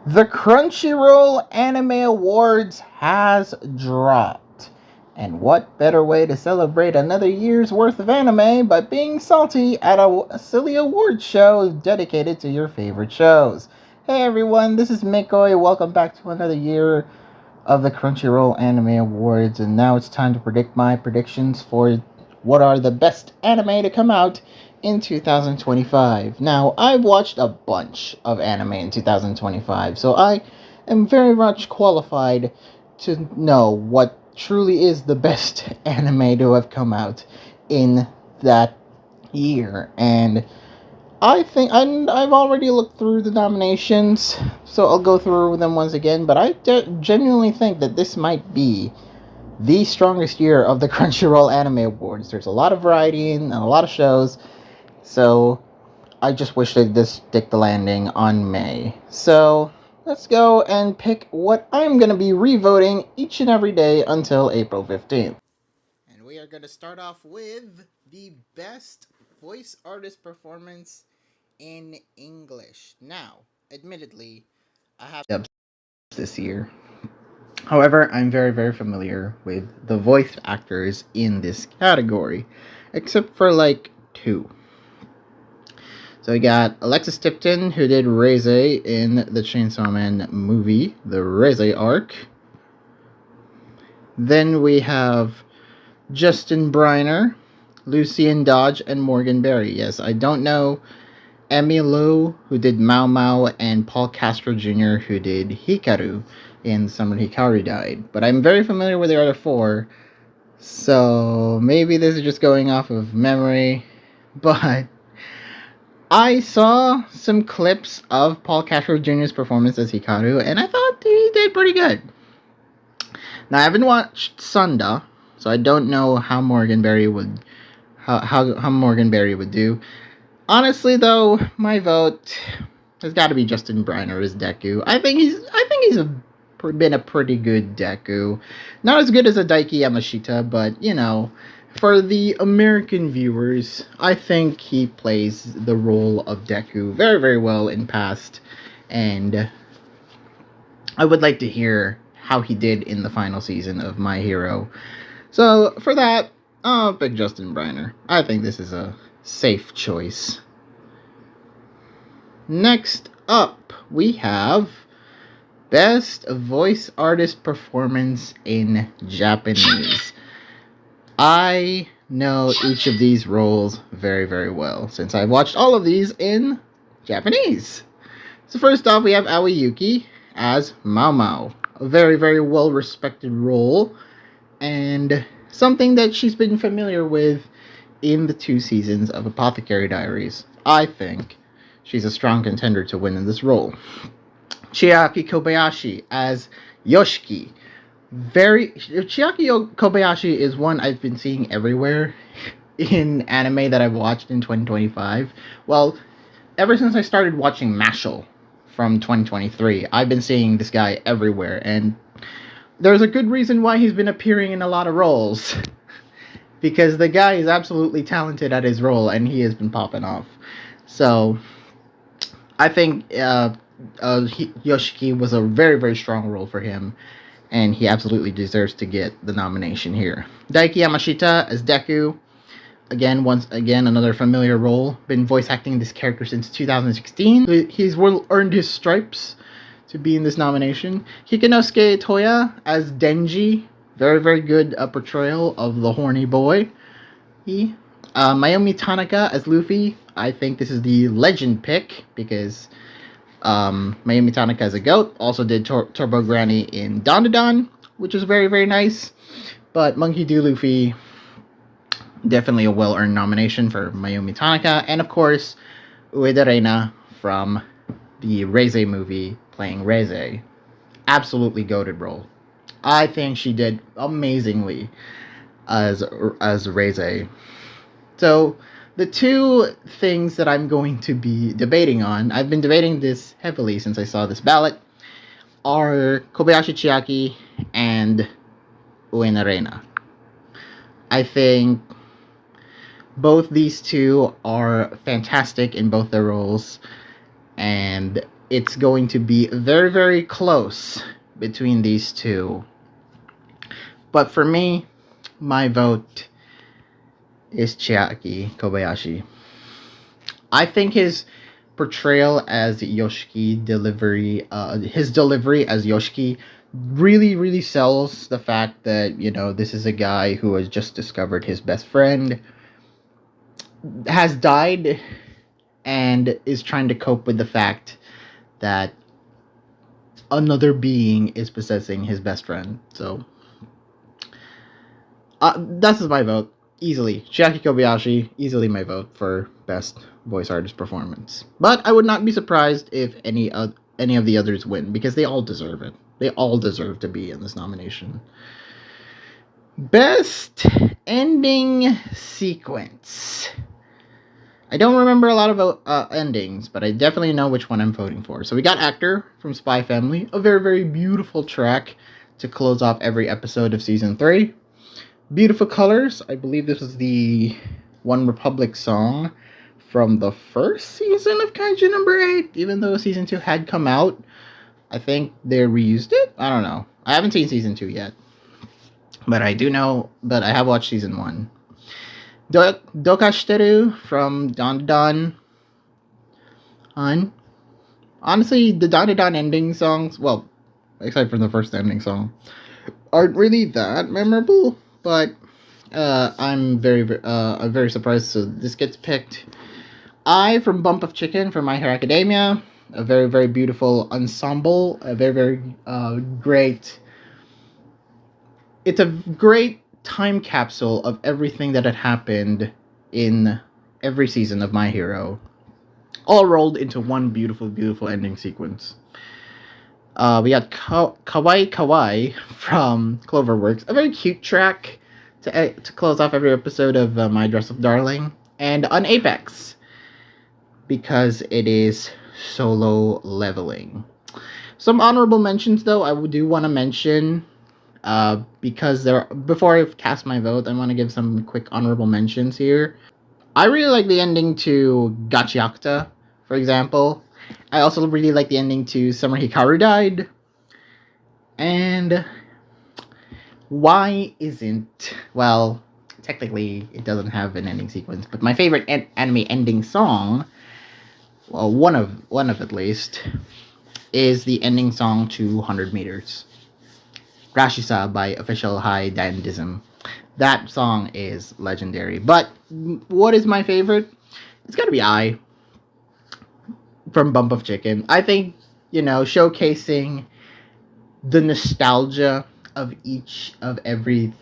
The Crunchyroll Anime Awards has dropped. And what better way to celebrate another year's worth of anime by being salty at a silly awards show dedicated to your favorite shows? Hey everyone, this is Mikoi. Welcome back to another year of the Crunchyroll Anime Awards, and now it's time to predict my predictions for what are the best anime to come out in 2025. Now, I've watched a bunch of anime in 2025, so I am very much qualified to know what truly is the best anime to have come out in that year. And I've already looked through the nominations, so I'll go through them once again. But I genuinely think that this might be the strongest year of the Crunchyroll Anime Awards. There's a lot of variety and a lot of shows, so I just wish they'd just stick the landing on May. So let's go and pick what I'm gonna be revoting each and every day until April 15th. And we are gonna start off with the best voice artist performance in English. Now, admittedly, I have dubs this year. However, I'm very, very familiar with the voice actors in this category, except for like two. So we got Alexis Tipton, who did Reze in the Chainsaw Man movie, the Reze arc. Then we have Justin Briner, Lucian Dodge, and Morgan Berry. Yes, I don't know Emmy Lou, who did Mao Mao, and Paul Castro Jr., who did Hikaru in Summer Hikaru Died. But I'm very familiar with the other four, so maybe this is just going off of memory. But I saw some clips of Paul Castro Jr.'s performance as Hikaru, and I thought he did pretty good. Now, I haven't watched Sunda, so I don't know how Morgan Berry would do. Honestly, though, my vote has got to be Justin Briner as Deku. I think he's been a pretty good Deku. Not as good as a Daiki Yamashita, but you know, for the American viewers, I think he plays the role of Deku very, very well in past, and I would like to hear how he did in the final season of My Hero. So for that, I'll pick Justin Briner. I think this is a safe choice. Next up, we have Best Voice Artist Performance in Japanese. I know each of these roles very, very well, since I've watched all of these in Japanese. So first off, we have Aoi Yuki as Mao Mao. A very, very well-respected role, and something that she's been familiar with in the 2 seasons of Apothecary Diaries. I think she's a strong contender to win in this role. Chiaki Kobayashi as Yoshiki. Chiaki Kobayashi is one I've been seeing everywhere in anime that I've watched in 2025. Well, ever since I started watching Mashle from 2023, I've been seeing this guy everywhere, and there's a good reason why he's been appearing in a lot of roles. Because the guy is absolutely talented at his role, and he has been popping off. So, I think Yoshiki was a very, very strong role for him, and he absolutely deserves to get the nomination here. Daiki Yamashita as Deku. Once again, another familiar role. Been voice acting this character since 2016. He's earned his stripes to be in this nomination. Hikinosuke Toya as Denji. Very, very good portrayal of the horny boy. Mayumi Tanaka as Luffy. I think this is the legend pick because Mayumi Tanaka as a goat. Also did Turbo Granny in Dandadan, which is very, very nice. But Monkey D. Luffy, definitely a well-earned nomination for Mayumi Tanaka. And of course, Ueda Reina from the Reze movie playing Reze. Absolutely goated role. I think she did amazingly as Reze. So, the two things that I'm going to be debating on, I've been debating this heavily since I saw this ballot, are Kobayashi Chiaki and Ueda Reina. I think both these two are fantastic in both their roles, and it's going to be very, very close between these two. But for me, my vote is Chiaki Kobayashi. I think his portrayal as Yoshiki his delivery as Yoshiki really, really sells the fact that, this is a guy who has just discovered his best friend has died and is trying to cope with the fact that another being is possessing his best friend. So, that's my vote. Easily. Chiaki Kobayashi, easily my vote for best voice artist performance. But I would not be surprised if any of the others win, because they all deserve it. They all deserve to be in this nomination. Best ending sequence. I don't remember a lot of endings, but I definitely know which one I'm voting for. So we got Actor from Spy Family, a very, very beautiful track to close off every episode of Season 3. Beautiful Colors, I believe this was the One Republic song from the first season of Kaiju number 8, even though Season 2 had come out. I think they reused it? I don't know. I haven't seen Season 2 yet. But I have watched Season 1. Dokashiteru from Dandadan. Honestly, the Dandadan ending songs, well, except for the first ending song, aren't really that memorable. But I'm very surprised. So this gets picked. I from Bump of Chicken from My Hero Academia. A very, very beautiful ensemble. A very, very great. It's a great time capsule of everything that had happened in every season of My Hero, all rolled into one beautiful, beautiful ending sequence. We got Kawaii Kawaii from Cloverworks, a very cute track to close off every episode of My Dress Up Darling, and on Apex, because it is solo leveling. Some honorable mentions, though, I do want to mention, because before I cast my vote, I want to give some quick honorable mentions here. I really like the ending to Gachiakta, for example. I also really like the ending to Summer Hikaru Died. And why isn't... Well, technically, it doesn't have an ending sequence, but my favorite anime ending song, well, one of at least, is the ending song to 100 Meters. Rashisa by Official High Dandism. That song is legendary. But what is my favorite? It's gotta be I from Bump of Chicken. I think, showcasing the nostalgia of every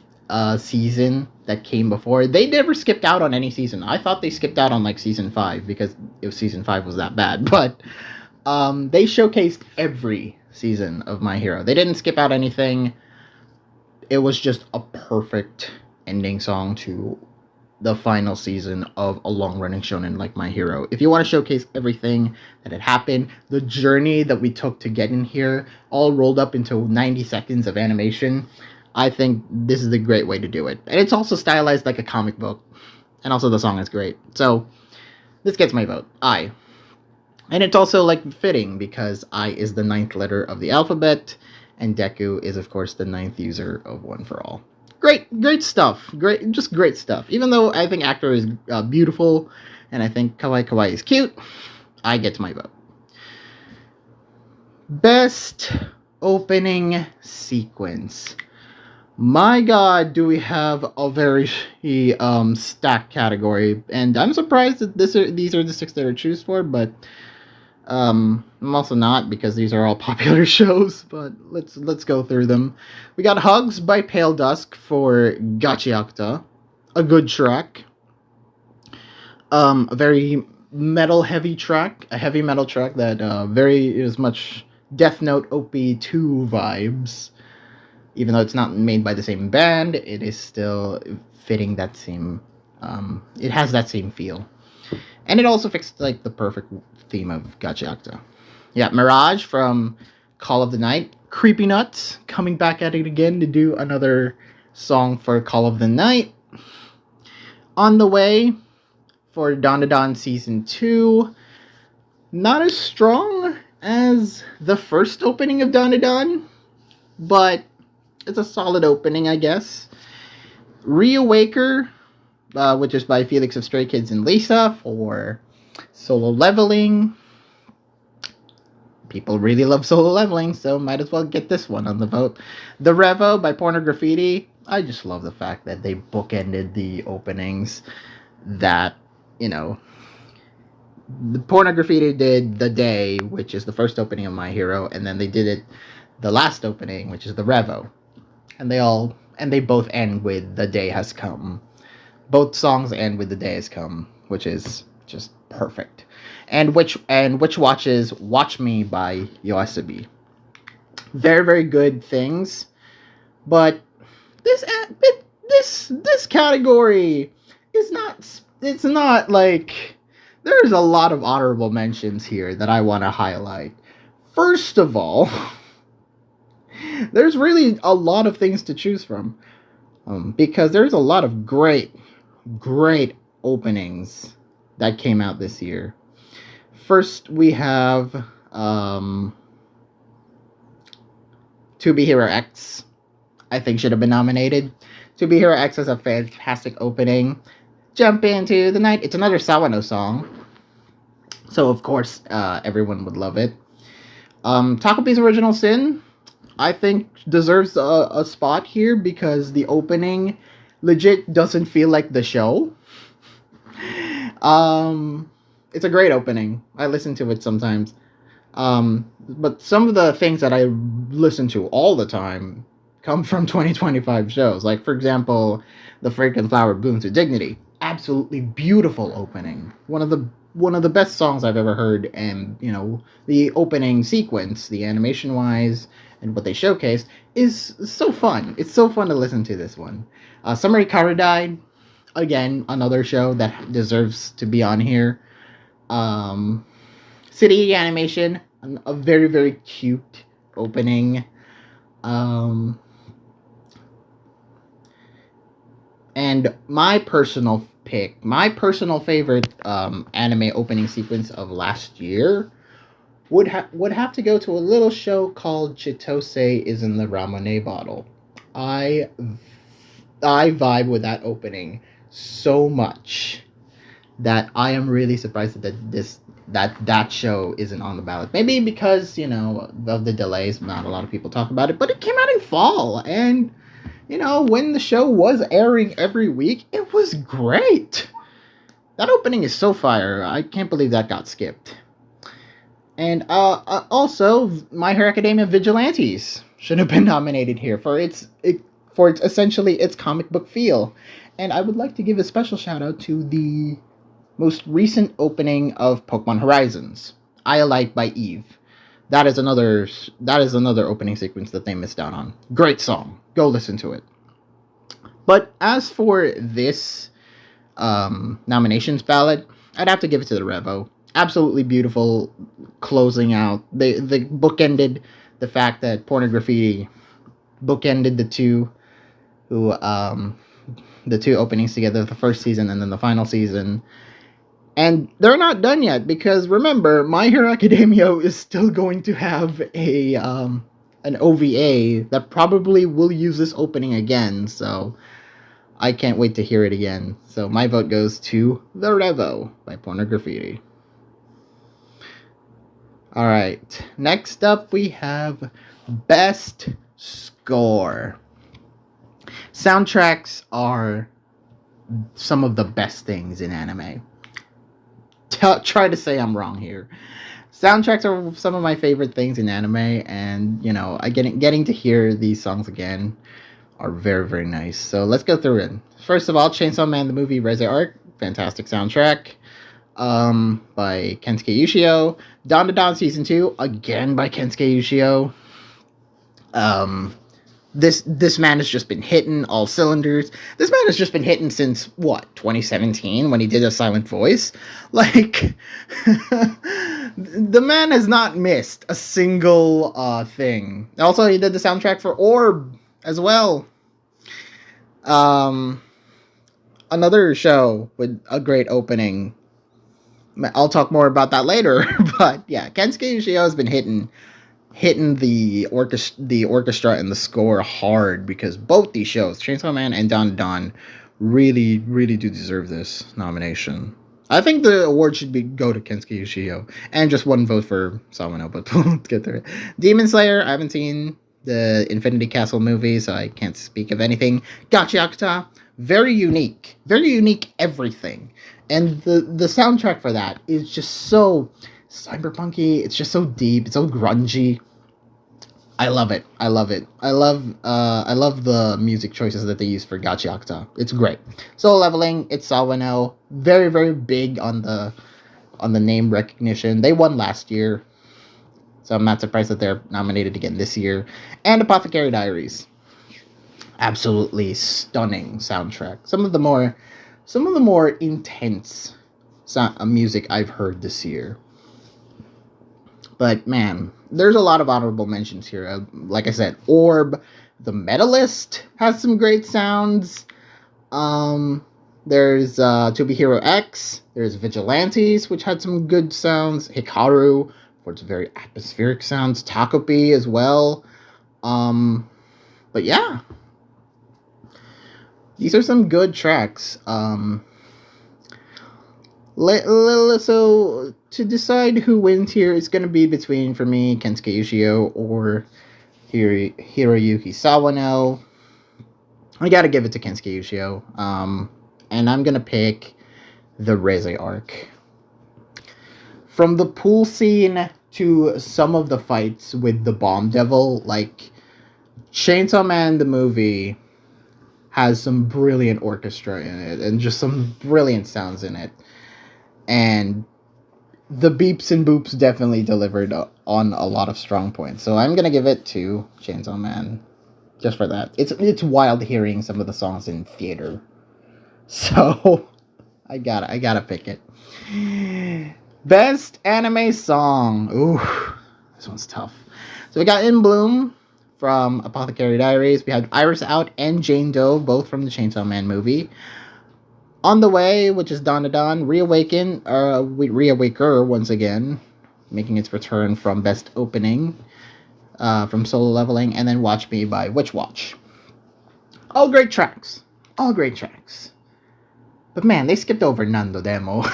season that came before. They never skipped out on any season. I thought they skipped out on season 5 because if season 5 was that bad. But they showcased every season of My Hero. They didn't skip out anything. It was just a perfect ending song to the final season of a long-running shonen like My Hero. If you want to showcase everything that had happened, the journey that we took to get in here, all rolled up into 90 seconds of animation, I think this is the great way to do it. And it's also stylized like a comic book. And also the song is great. So, this gets my vote. I. And it's also, fitting, because I is the 9th letter of the alphabet, and Deku is, of course, the 9th user of One for All. Great stuff. Just great stuff. Even though I think Actor is beautiful, and I think Kawaii Kawaii is cute, I get my vote. Best opening sequence. My God, do we have a very stacked category, and I'm surprised that these are the 6 that are choose for, but I'm also not, because these are all popular shows, but let's go through them. We got Hugs by Pale Dusk for Gachiakta, a good track. A very metal heavy track, a heavy metal track that is much Death Note OP2 vibes. Even though it's not made by the same band, it is still fitting that same, it has that same feel. And it also fixed, the perfect theme of Gachiakta. Yeah, Mirage from Call of the Night. Creepy Nuts coming back at it again to do another song for Call of the Night. On the Way for Dandadan Season 2. Not as strong as the first opening of Dandadan, but it's a solid opening, I guess. Reawaker, which is by Felix of Stray Kids and Lisa for Solo Leveling. People really love Solo Leveling, so might as well get this one on the vote. The Revo by Porno Graffiti. I just love the fact that they bookended the openings. That, you know, the Porno Graffiti did The Day, which is the first opening of My Hero, and then they did it the last opening, which is the Revo. And they both end with The Day Has Come. Both songs end with The Day Has Come, which is just perfect. And which watches Watch Me by Yoasobi. Very, very good things. But this category is not, it's not like, there's a lot of honorable mentions here that I want to highlight. First of all, there's really a lot of things to choose from. Because there's a lot of great openings that came out this year. First, we have To Be Hero X. I think should have been nominated. To Be Hero X has a fantastic opening. Jump Into the Night. It's another Sawano song, so of course everyone would love it. Takopi's Original Sin, I think, deserves a spot here because the opening legit doesn't feel like the show. It's a great opening. I listen to it sometimes. But some of the things that I listen to all the time come from 2025 shows. Like, for example, The Fragrant Flower Blooms with Dignity. Absolutely beautiful opening. One of the best songs I've ever heard, and, you know, the opening sequence, the animation-wise, and what they showcased, is so fun. It's so fun to listen to this one. Summary Karadai, again, another show that deserves to be on here. City Animation, a very, very cute opening. And my personal favorite anime opening sequence of last year would have to go to a little show called Chitose is in the Ramune Bottle. I vibe with that opening so much that I am really surprised that show isn't on the ballot. Maybe because, you know, of the delays, not a lot of people talk about it, but it came out in fall, and, you know, when the show was airing every week, it was great. That opening is so fire. I can't believe that got skipped. And also, My Hero Academia Vigilantes should have been nominated here for its essentially its comic book feel. And I would like to give a special shout out to the most recent opening of Pokemon Horizons, Iolite by Eve. That is another opening sequence that they missed out on. Great song. Go listen to it. But as for this nominations ballot, I'd have to give it to the Revo. Absolutely beautiful closing out. They bookended the fact that Porno Graffiti bookended the two openings together, the first season and then the final season. And they're not done yet, because remember, My Hero Academia is still going to have an OVA that probably will use this opening again, so I can't wait to hear it again. So my vote goes to The Revo by Porno Graffiti. Alright, next up we have Best Score. Soundtracks are some of the best things in anime. Try to say I'm wrong here. Soundtracks are some of my favorite things in anime, and, you know, getting to hear these songs again are very, very nice. So let's go through it. First of all, Chainsaw Man the movie Reze Arc, fantastic soundtrack by Kensuke Yoshio. Dandadan Season 2, again by Kensuke Yoshio. This man has just been hitting all cylinders. This man has just been hitting since, 2017, when he did A Silent Voice? Like, the man has not missed a single thing. Also, he did the soundtrack for Orb as well. Another show with a great opening. I'll talk more about that later. But yeah, Kensuke Yoshio has been hitting the orchestra and the score hard because both these shows, Chainsaw Man and Don Don, really do deserve this nomination. I think the award should go to Kensuke Yoshio and just one vote for Sawano, but we'll get through it. Demon Slayer, I haven't seen the Infinity Castle movie, so I can't speak of anything. Gachiakuta, very unique everything. And the soundtrack for that is just so cyberpunky, it's just so deep, it's so grungy. I love it. I love the music choices that they use for Gachiakuta. It's great. Solo Leveling, it's Sawano, very big on the name recognition. They won last year, so I'm not surprised that they're nominated again this year. And Apothecary Diaries, absolutely stunning soundtrack. Some of the more intense music I've heard this year. But man, there's a lot of honorable mentions here. Like I said, Orb, The Metalist has some great sounds. There's To Be Hero X. There's Vigilantes, which had some good sounds. Hikaru, for its very atmospheric sounds. Takopi as well. But yeah, these are some good tracks. So to decide who wins here, it's going to be between, for me, Kensuke Yoshio or Hiroyuki Sawano. I gotta give it to Kensuke Yoshio. And I'm going to pick the Reze arc. From the pool scene to some of the fights with the Bomb Devil, like, Chainsaw Man the movie has some brilliant orchestra in it and just some brilliant sounds in it. And the beeps and boops definitely delivered on a lot of strong points. So I'm going to give it to Chainsaw Man just for that. It's wild hearing some of the songs in theater. So I gotta pick it. Best anime song. Ooh, this one's tough. So we got In Bloom from Apothecary Diaries. We had Iris Out and Jane Doe, both from the Chainsaw Man movie. On the Way, which is Dawn to Dawn. Reawaker once again, making its return from Best Opening from Solo Leveling. And then Watch Me by Witch Watch. All great tracks. But man, they skipped over Nando Demo.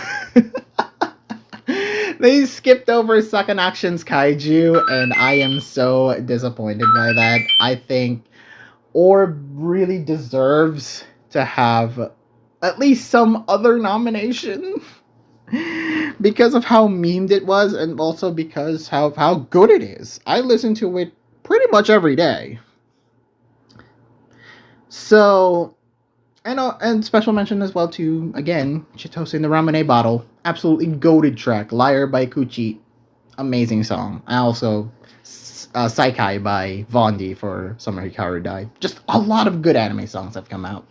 They skipped over Second Action's Kaiju, and I am so disappointed by that. I think Orb really deserves to have at least some other nomination because of how memed it was, and also because how good it is. I listen to it pretty much every day. So, and special mention as well to, again, Chitose in the Ramune Bottle. Absolutely goated track. Liar by Kuchi. Amazing song. And also, Saikai by Vondi for Summer Hikaru Died. Just a lot of good anime songs have come out.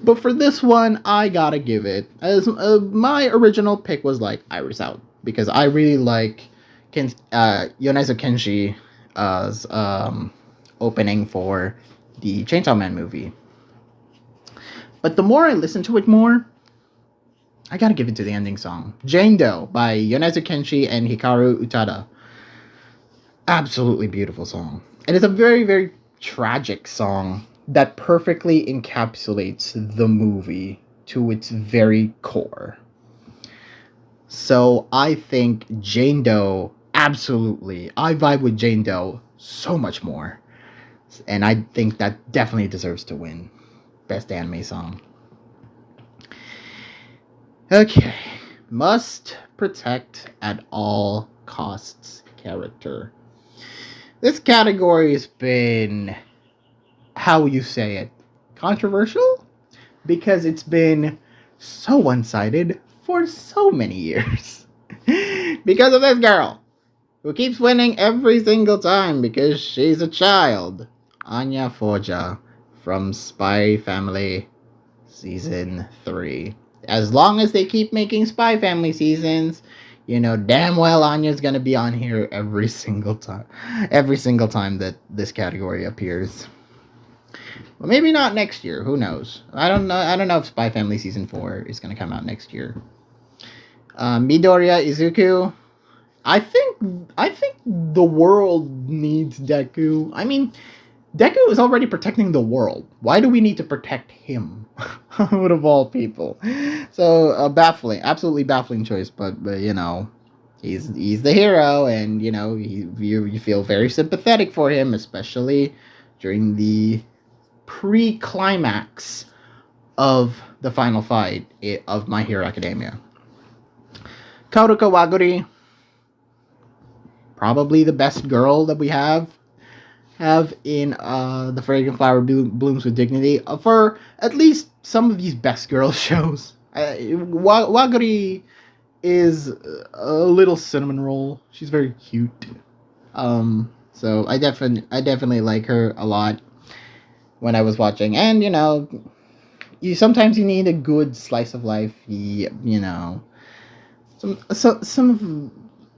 But for this one, I gotta give it, as my original pick was like Iris Out, because I really like Yonezu Kenshi's opening for the Chainsaw Man movie. But the more I listen to it more, I gotta give it to the ending song. Jane Doe by Yonezu Kenshi and Hikaru Utada. Absolutely beautiful song. And it's a very tragic song that perfectly encapsulates the movie to its very core. So I think Jane Doe, absolutely. I vibe with Jane Doe so much more. And I think that definitely deserves to win Best Anime Song. Okay. Must protect at all costs character. This category has been, how you say it, controversial? Because it's been so one-sided for so many years. Because of this girl, who keeps winning every single time because she's a child. Anya Forja from Spy Family Season 3. As long as they keep making Spy Family seasons, you know damn well Anya's gonna be on here every single time that this category appears. Well, maybe not next year. Who knows? I don't know if Spy Family Season 4 is gonna come out next year. Midoriya Izuku. I think the world needs Deku. I mean, Deku is already protecting the world. Why do we need to protect him? Out of all people. So baffling, absolutely baffling choice. But he's the hero, and you feel very sympathetic for him, especially during the pre-climax of the final fight of My Hero Academia. Kaoruka Waguri, probably the best girl that we have in the Fragrant Flower Blooms with Dignity for at least some of these best girl shows. Waguri is a little cinnamon roll. She's very cute. So I definitely like her a lot when I was watching, and you sometimes you need a good slice of life.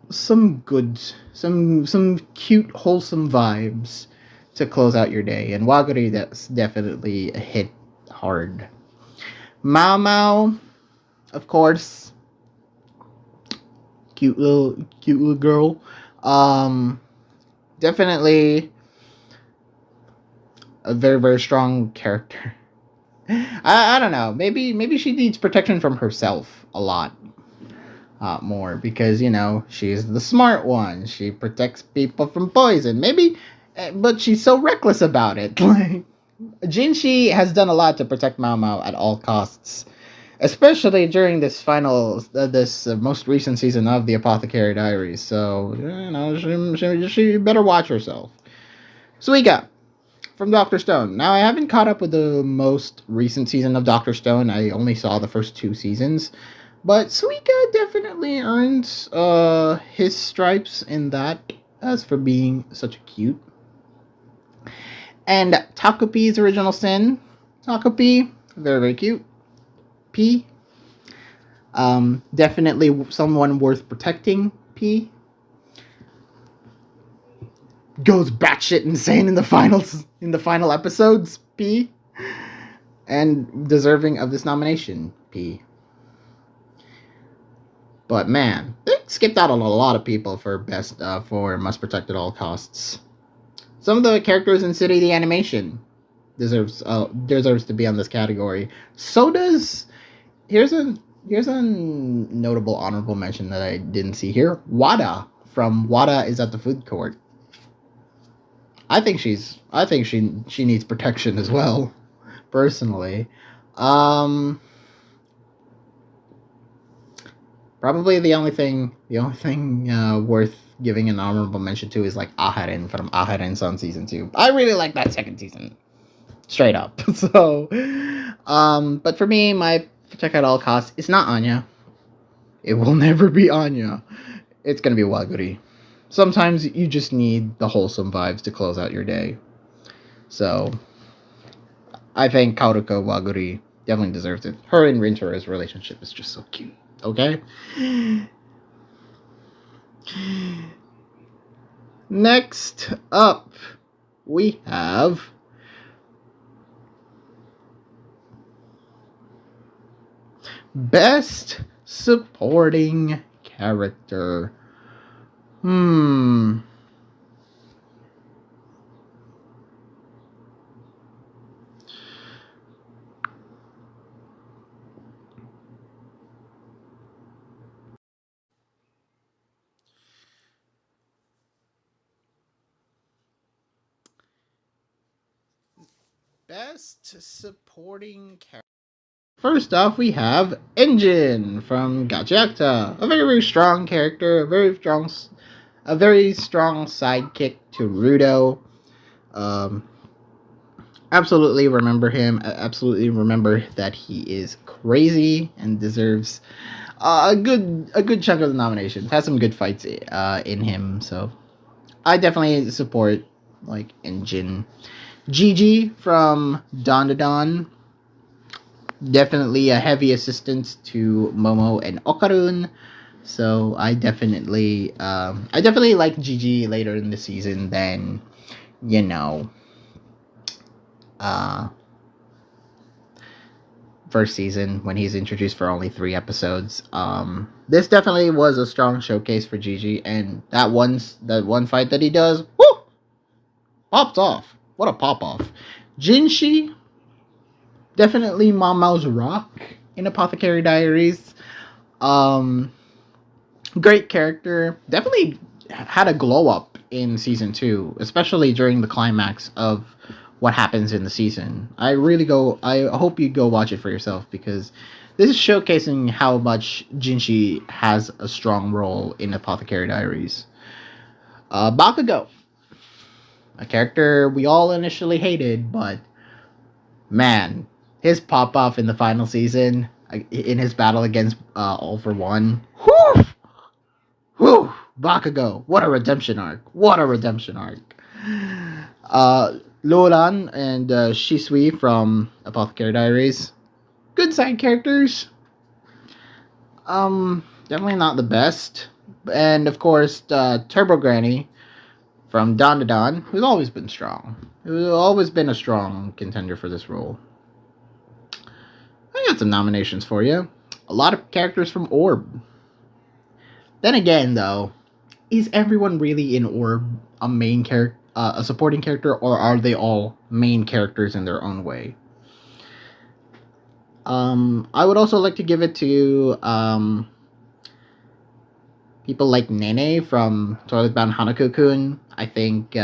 Some good, some cute, wholesome vibes to close out your day, and Waguri, that's definitely a hit hard. Mao Mao, of course, cute little girl. Definitely a very very strong character. I don't know. Maybe she needs protection from herself a lot more, because she's the smart one. She protects people from poison. Maybe, but she's so reckless about it. Like Jinshi has done a lot to protect Mao Mao at all costs, especially during this most recent season of the Apothecary Diaries. So she better watch herself. Suika from Doctor Stone. Now I haven't caught up with the most recent season of Doctor Stone. I only saw the first 2 seasons. But Suika definitely earns his stripes in that, as for being such a cute. And Takupi's original sin. Takupi, very, very cute. P. Definitely someone worth protecting. P. Goes batshit insane in the final episodes. P. And deserving of this nomination. P. But man, they skipped out on a lot of people for must protect at all costs. Some of the characters in City the Animation deserves to be on this category. So does here's a notable honorable mention that I didn't see here. Wada from Wada is at the Food Court. I think she needs protection as well, personally. Probably the only thing worth giving an honorable mention to is like Aharen from Aharen-san season 2. I really like that second season, straight up. So, but for me, my protect at all costs, it's not Anya. It will never be Anya. It's gonna be Waguri. Sometimes you just need the wholesome vibes to close out your day. So, I think Kaoruka Waguri definitely deserves it. Her and Rintora's relationship is just so cute. Okay? Next up, we have Best Supporting Character. Best Supporting Character. First off, we have Engine from Gachiakta. A very, very strong character, a very strong sidekick to Rudo. Absolutely remember him. Absolutely remember that he is crazy and deserves a good chunk of the nominations. Has some good fights in him, so I definitely support Engine. Gigi from Dawn to Dawn. Definitely a heavy assistance to Momo and Okarun. So I definitely like Gigi later in the season than first season when he's introduced for only 3 episodes. This definitely was a strong showcase for Gigi, and that one fight that he does, whoo, popped off. What a pop off. Jinshi, definitely Mamao's rock in Apothecary Diaries. Great character. Definitely had a glow up in season 2, especially during the climax of what happens in the season. I hope you go watch it for yourself, because this is showcasing how much Jinshi has a strong role in Apothecary Diaries. Bakugo, a character we all initially hated, but man, his pop off in the final season in his battle against All For One. Whew! Whew! Bakugo, what a redemption arc! What a redemption arc! Lolan and Shisui from Apothecary Diaries, good side characters. Definitely not the best. And of course, Turbo Granny from Dandadan, who's always been strong. Who's always been a strong contender for this role. I got some nominations for you. A lot of characters from Orb. Then again, though, is everyone really in Orb a main character, a supporting character, or are they all main characters in their own way? I would also like to give it to people like Nene from Toilet Bound Hanako-kun. I think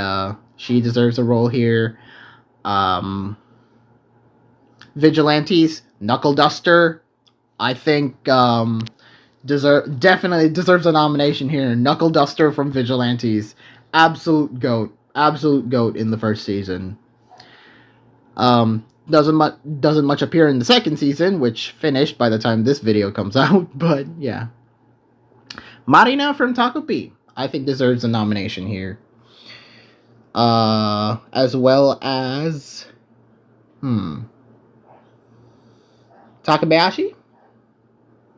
she deserves a role here. Vigilantes, Knuckle Duster, I think definitely deserves a nomination here. Knuckle Duster from Vigilantes, absolute goat in the first season. Doesn't much appear in the second season, which finished by the time this video comes out, but yeah. Marina from Takopi, I think deserves a nomination here. As well as Takabayashi?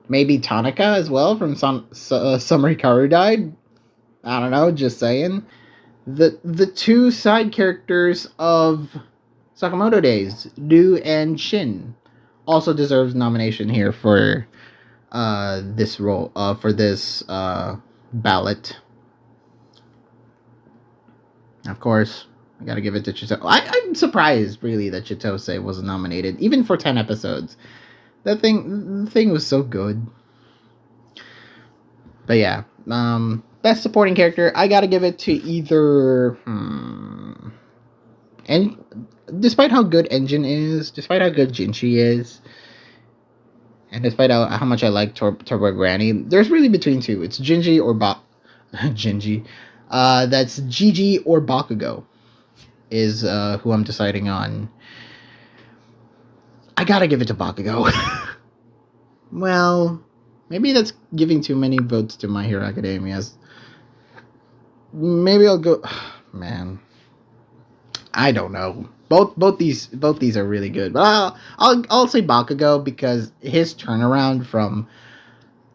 Maybe Tanaka as well from Summer Hikaru Died. I don't know, just saying. The two side characters of Sakamoto Days, Ryu and Shin, also deserves nomination here for this role, for this ballot. Of course, I gotta give it to Chitose. I'm surprised, really, that Chitose was nominated, even for 10 episodes. The thing was so good. But yeah, best supporting character, I gotta give it to either... And despite how good Engine is, despite how good Jinshi is, and despite how much I like Turbo Granny, there's really between two. It's Jinji or Jinji. That's Gigi or Bakugo is who I'm deciding on. I gotta give it to Bakugo. Well, maybe that's giving too many votes to My Hero Academia's. Maybe I'll go... Man, I don't know. Both these are really good, but I'll say Bakugo, because his turnaround from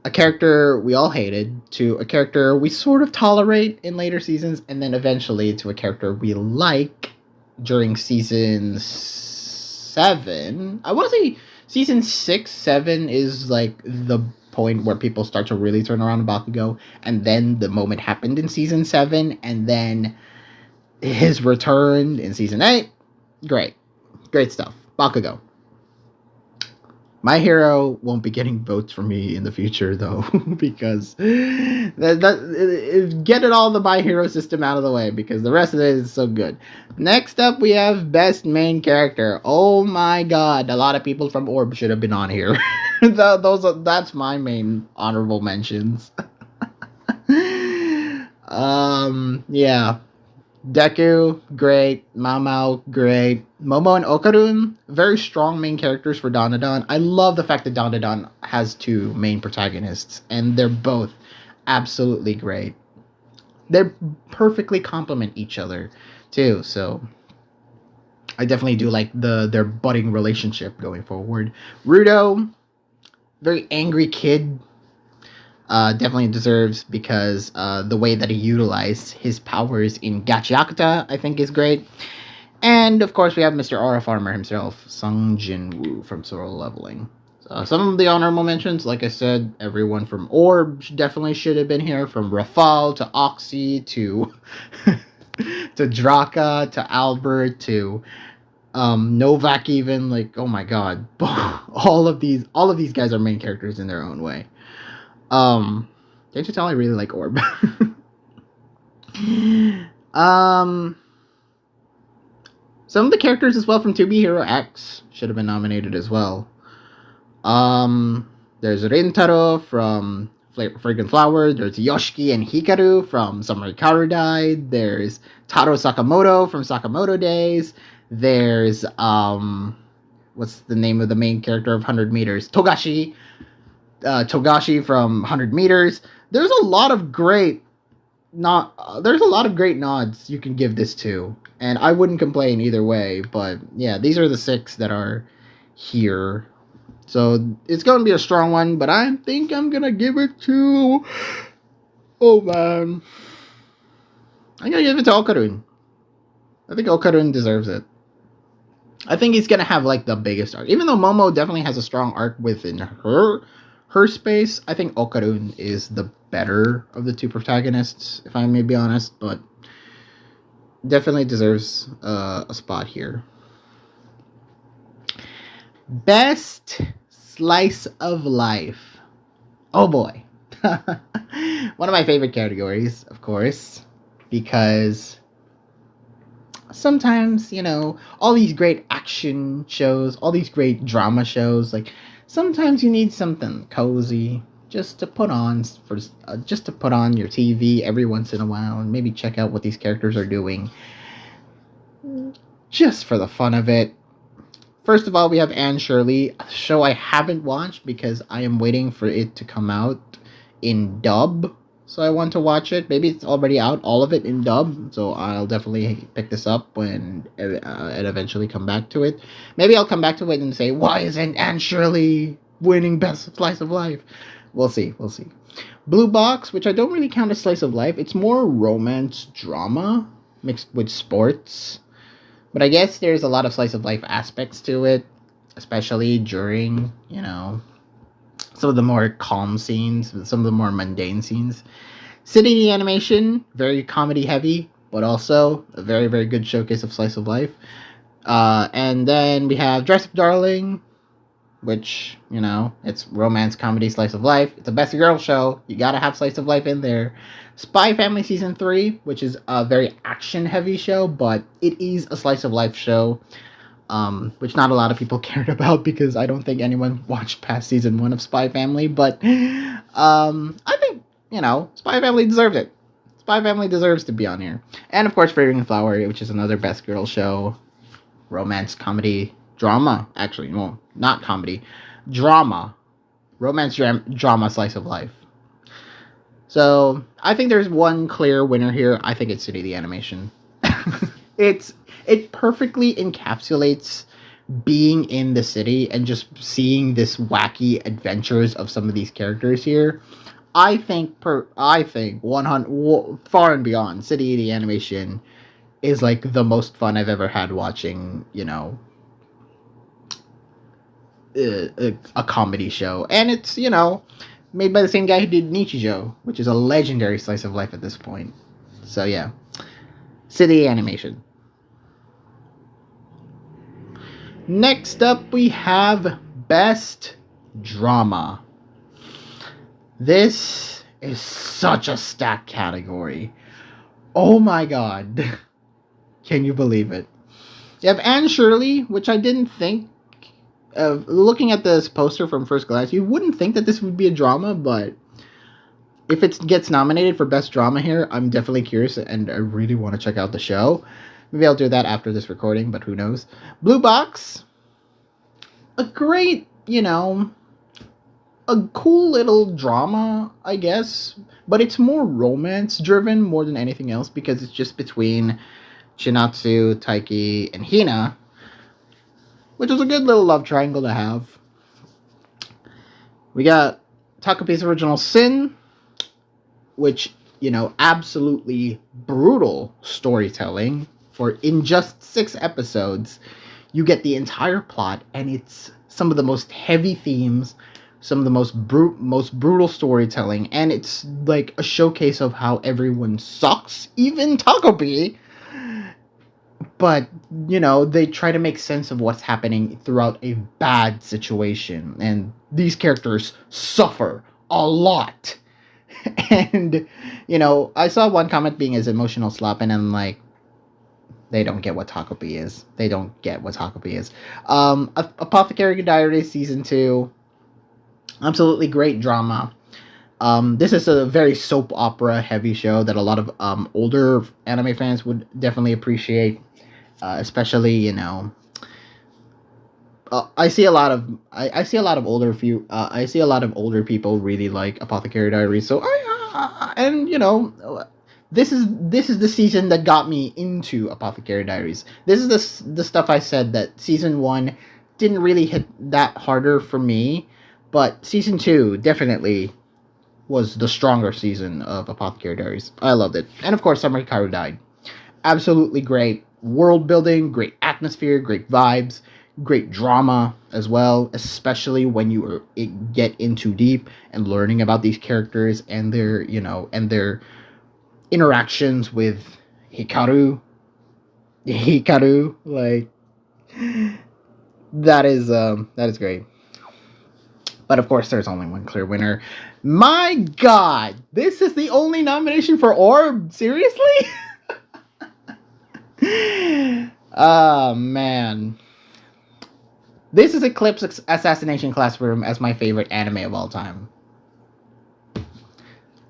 a character we all hated to a character we sort of tolerate in later seasons, and then eventually to a character we like during season 7. I want to say season 6, 7 is like the point where people start to really turn around Bakugo, and then the moment happened in season 7, and then his return in season 8. Great stuff. Bakugo. My Hero won't be getting votes from me in the future, though, because get it all the My Hero system out of the way, because the rest of it is so good. Next up, we have Best Main Character. Oh my god, a lot of people from Orb should have been on here. That's my main honorable mentions. Yeah. Deku, great. Mamao, great. Momo and Okarun, very strong main characters for Dandadan. I love the fact that Dandadan has 2 main protagonists, and they're both absolutely great. They perfectly complement each other, too, so I definitely do like their budding relationship going forward. Rudo, very angry kid. Definitely deserves, because the way that he utilized his powers in Gachiakuta, I think, is great. And of course, we have Mr. Aura Farmer himself, Sung Jin-woo from Solo Leveling. Some of the honorable mentions, like I said, everyone from Orb definitely should have been here, from Rafal to Oxy to to Draka to Albert to Novak, even. Like, oh my god, all of these guys are main characters in their own way. Can't you tell I really like Orb? Some of the characters as well from 2B Hero X should have been nominated as well. There's Rintaro from Fragrant Flower. There's Yoshiki and Hikaru from Samurai Karu Died. There's Taro Sakamoto from Sakamoto Days. There's what's the name of the main character of 100 Meters? Togashi. Togashi from 100 Meters. There's a lot of great nods you can give this to, and I wouldn't complain either way. But yeah, these are the 6 that are here. So it's going to be a strong one, but I think I'm going to give it to... Oh, man. I'm going to give it to Okarun. I think Okarun deserves it. I think he's going to have, like, the biggest arc. Even though Momo definitely has a strong arc within her space, I think Okarun is the better of the 2 protagonists, if I may be honest. But definitely deserves a spot here. Best slice of life. Oh boy. One of my favorite categories, of course, because sometimes, all these great action shows, all these great drama shows, like, sometimes you need something cozy just to put on your TV every once in a while and maybe check out what these characters are doing just for the fun of it. First of all, we have Anne Shirley, a show I haven't watched because I am waiting for it to come out in dub. So I want to watch it. Maybe it's already out, all of it in dub. So I'll definitely pick this up when it eventually come back to it. Maybe I'll come back to it and say, why isn't Anne Shirley winning Best Slice of Life? We'll see. Blue Box, which I don't really count as Slice of Life. It's more romance drama mixed with sports. But I guess there's a lot of slice of life aspects to it, especially during, some of the more calm scenes, some of the more mundane scenes. City Animation, very comedy heavy, but also a very, very good showcase of slice of life. And then we have Dress Up Darling, which, it's romance, comedy, slice of life. It's a best girl show. You gotta have slice of life in there. Spy Family Season 3, which is a very action-heavy show, but it is a slice-of-life show, which not a lot of people cared about because I don't think anyone watched past Season 1 of Spy Family, but I think, Spy Family deserved it. Spy Family deserves to be on here. And, of course, Fragrant Flower, which is another best girl show, romance, comedy, drama, actually, no, not comedy, drama, romance, drama, slice of life. So, I think there's one clear winner here. I think it's City the Animation. It perfectly encapsulates being in the city and just seeing this wacky adventures of some of these characters here. I think 100 far and beyond, City the Animation is like the most fun I've ever had watching, a comedy show. And it's, made by the same guy who did Nichijou, which is a legendary slice of life at this point. So yeah, City Animation. Next up, we have Best Drama. This is such a stacked category. Oh my god. Can you believe it? You have Anne Shirley, which I didn't think looking at this poster from first glance, you wouldn't think that this would be a drama, but if it gets nominated for Best Drama here, I'm definitely curious, and I really want to check out the show. Maybe I'll do that after this recording, but who knows. Blue Box, a great, a cool little drama, I guess, but it's more romance-driven more than anything else, because it's just between Chinatsu, Taiki, and Hina, which is a good little love triangle to have. We got Takapi's Original Sin, which, absolutely brutal storytelling. for in just 6 episodes, you get the entire plot, and it's some of the most heavy themes, some of the most brutal storytelling, and it's like a showcase of how everyone sucks, even Takobi. But, you know, they try to make sense of what's happening throughout a bad situation, and these characters suffer a lot. And, you know, I saw one comment being as emotional slap, and I'm like, they don't get what Takobi is. They don't get what Takobi is. Apothecary Diaries Season 2. Absolutely great drama. This is a very soap opera heavy show that a lot of older anime fans would definitely appreciate. Especially, you know, I see a lot of older people really like Apothecary Diaries. So and you know, this is the season that got me into Apothecary Diaries. This is the stuff I said that season 1 didn't really hit that harder for me, but season 2 definitely was the stronger season of Apothecary Diaries. I loved it. And of course, Summer Hikaru died. Absolutely great world building, great atmosphere, great vibes, great drama as well, especially when you get into deep and learning about these characters and their, you know, and their interactions with Hikaru, like, that is great. But of course, there's only one clear winner. My God, this is the only nomination for Orb? Seriously? Oh, man. This is Eclipse Assassination Classroom as my favorite anime of all time.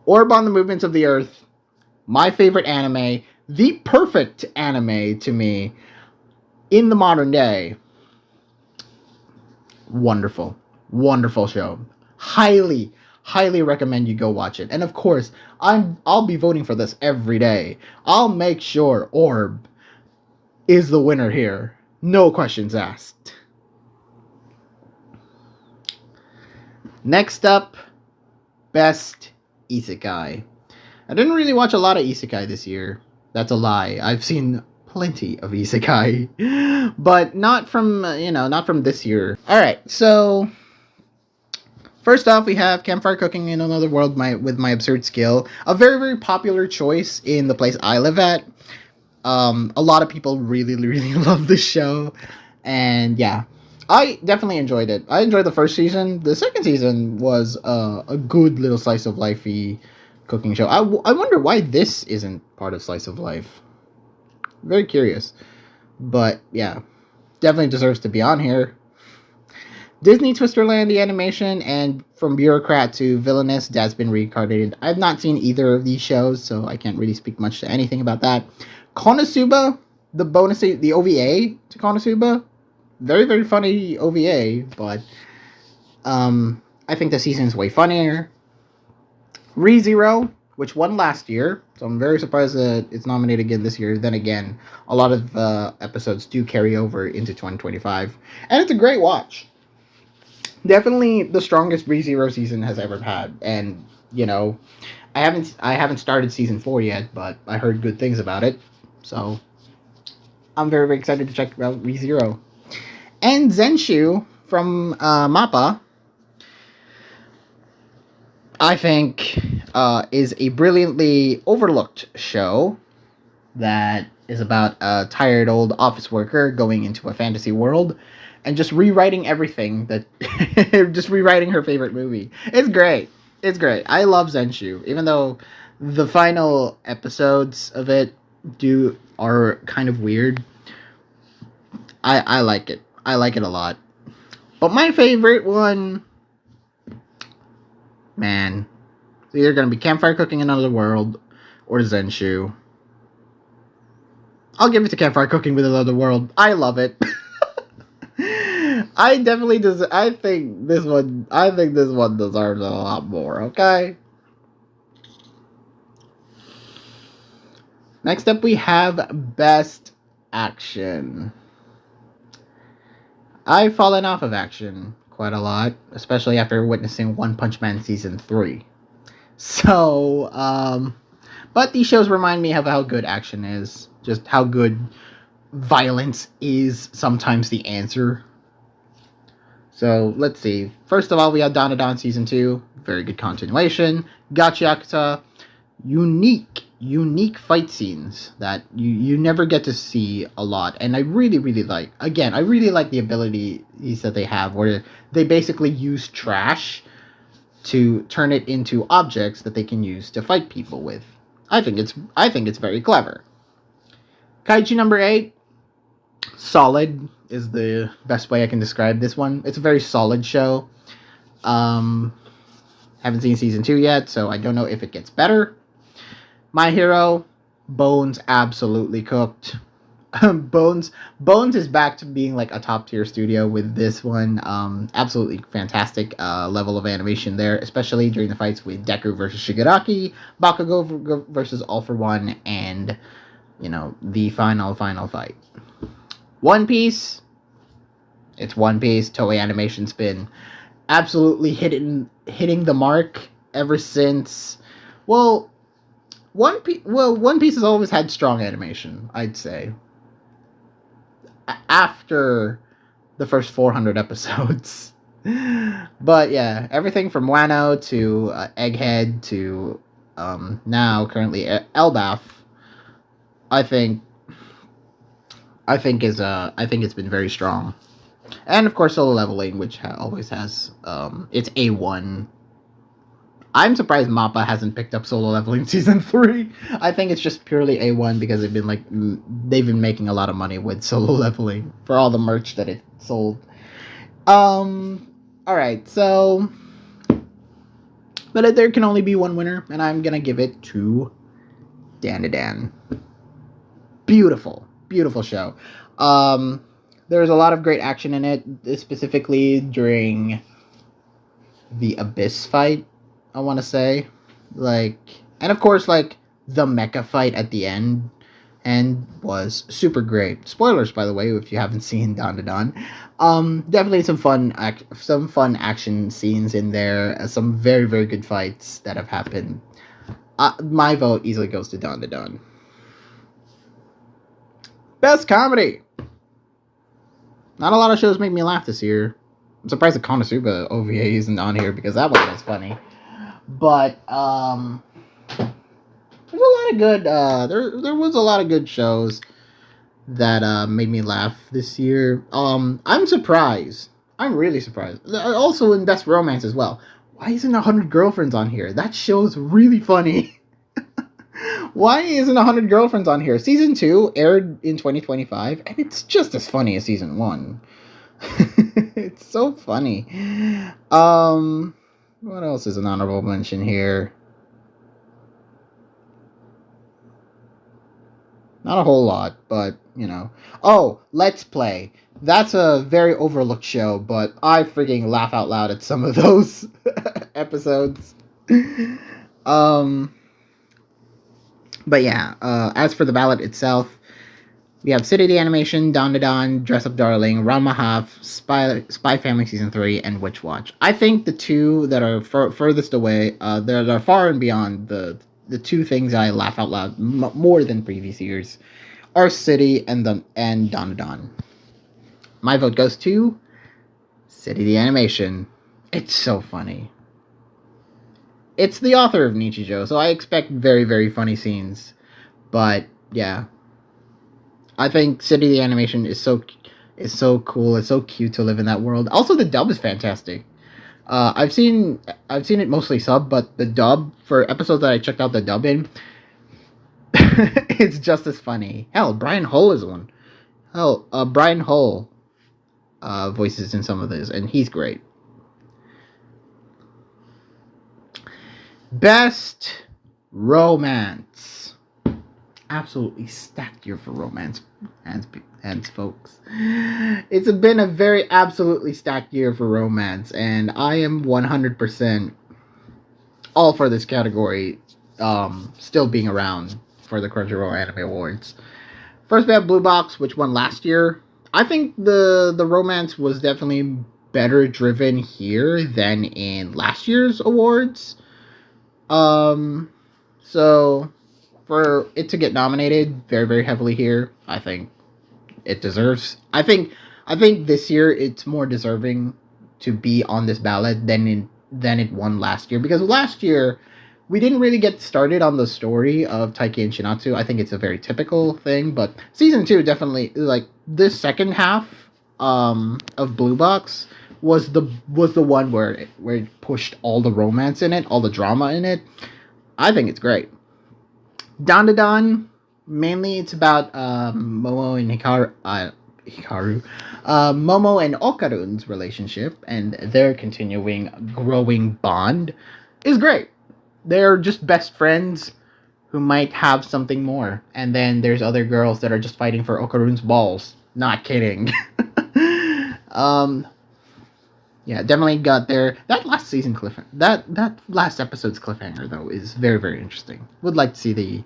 Orb on the Movements of the Earth, my favorite anime, the perfect anime to me in the modern day. Wonderful. Wonderful show. Highly recommend you go watch it. And of course, I'll be voting for this every day. I'll make sure Orb is the winner here. No questions asked. Next up, Best Isekai. I didn't really watch a lot of Isekai this year. That's a lie. I've seen plenty of Isekai, but not from this year. Alright, so first off, we have Campfire Cooking in Another World with My Absurd Skill. A very, very popular choice in the place I live at. A lot of people really love this show. And yeah, I definitely enjoyed it. I enjoyed the first season. The second season was a good little slice of life-y cooking show. I wonder why this isn't part of Slice of Life. Very curious. But yeah, definitely deserves to be on here. Disney Twisterland, the animation, and From Bureaucrat to Villainous, that's been reincarnated. I've not seen either of these shows, so I can't really speak much to anything about that. Konosuba, the OVA to Konosuba, very, very funny OVA, but I think the season's way funnier. ReZero, which won last year, so I'm very surprised that it's nominated again this year. Then again, a lot of episodes do carry over into 2025, and it's a great watch. Definitely the strongest ReZero season has ever had, and you know, I haven't started season 4 yet, but I heard good things about it, so I'm very, very excited to check out ReZero. And Zenshu from MAPPA, I think, is a brilliantly overlooked show that is about a tired old office worker going into a fantasy world and just rewriting everything just rewriting her favorite movie. It's great. It's great. I love Zenshu, even though the final episodes of it are kind of weird. I like it. I like it a lot. But my favorite one, man, it's either going to be Campfire Cooking in Another World or Zenshu. I'll give it to Campfire Cooking with Another World. I love it. I think this one deserves a lot more, okay? Next up, we have Best Action. I've fallen off of action quite a lot, especially after witnessing One Punch Man Season 3. So, but these shows remind me of how good action is. just how good violence is sometimes the answer. So let's see. First of all, we have Dandadan Season 2. Very good continuation. Gachiakuta. Unique fight scenes that you never get to see a lot. And I really like, again, I really like the abilities that they have where they basically use trash to turn it into objects that they can use to fight people with. I think it's very clever. Kaiji number 8. Solid is the best way I can describe this one. It's a very solid show. Haven't seen season 2 yet, so I don't know if it gets better. My Hero, Bones absolutely cooked. Bones is back to being like a top tier studio with this one. Absolutely fantastic level of animation there, especially during the fights with Deku versus Shigaraki, Bakugo versus All for One, and the final fight. One Piece. It's One Piece. Toei Animation's been absolutely hitting the mark ever since. One Piece has always had strong animation, I'd say. After the first 400 episodes. But yeah, everything from Wano to Egghead to now currently Elbaf, I think it's been very strong. And of course Solo Leveling, which always has it's A1. I'm surprised MAPPA hasn't picked up Solo Leveling Season 3. I think it's just purely A1 because they've been making a lot of money with Solo Leveling for all the merch that it sold. Alright, so... But there can only be one winner, and I'm gonna give it to Dandadan. Beautiful show. There's a lot of great action in it, specifically during the Abyss fight, I want to say. And of course, the mecha fight at the end, and was super great. Spoilers, by the way, if you haven't seen Dandadan. Definitely some fun action scenes in there, some very, very good fights that have happened. My vote easily goes to Dandadan. Best comedy. Not a lot of shows make me laugh this year. I'm surprised the Konosuba OVA isn't on here because that one was funny. But there's a lot of good. There was a lot of good shows that made me laugh this year. I'm surprised. I'm really surprised. Also in Best Romance as well. Why isn't 100 Girlfriends on here? That show's really funny. Why isn't 100 Girlfriends on here? Season 2 aired in 2025, and it's just as funny as Season 1. It's so funny. What else is an honorable mention here? Not a whole lot, but, Oh, Let's Play. That's a very overlooked show, but I freaking laugh out loud at some of those episodes. But yeah, as for the ballot itself, we have City the Animation, Dandadan, Dress Up Darling, Ranma Half, Spy Family Season 3, and Witch Watch. I think the two that are furthest away, that are far and beyond the two things I laugh out loud more than previous years, are City and Dandadan. My vote goes to City the Animation. It's so funny. It's the author of Nichijou, so I expect very, very funny scenes. But yeah, I think City the Animation is so cool. It's so cute to live in that world. Also, the dub is fantastic. I've seen it mostly sub, but the dub for episodes that I checked out the dub in, it's just as funny. Hell, Brian Hull is one. Brian Hull voices in some of this, and he's great. Best Romance. Absolutely stacked year for romance, hands folks. It's been a very absolutely stacked year for romance, and I am 100% all for this category still being around for the Crunchyroll Anime Awards. First we have Blue Box, which won last year. I think the romance was definitely better driven here than in last year's awards. So for it to get nominated very, very heavily here. I think it deserves. I think this year it's more deserving to be on this ballot than it won last year, because last year we didn't really get started on the story of Taiki and Shinatsu. I think it's a very typical thing, but season 2 definitely, like, this second half of Blue Box was the one where it pushed all the romance in it, all the drama in it. I think it's great. Dandadan, mainly it's about Momo and Hikaru, Momo and Okarun's relationship and their continuing growing bond is great. They're just best friends who might have something more. And then there's other girls that are just fighting for Okarun's balls. Not kidding. Yeah, definitely got there. That last season cliffhanger, that last episode's cliffhanger though is very, very interesting. Would like to see the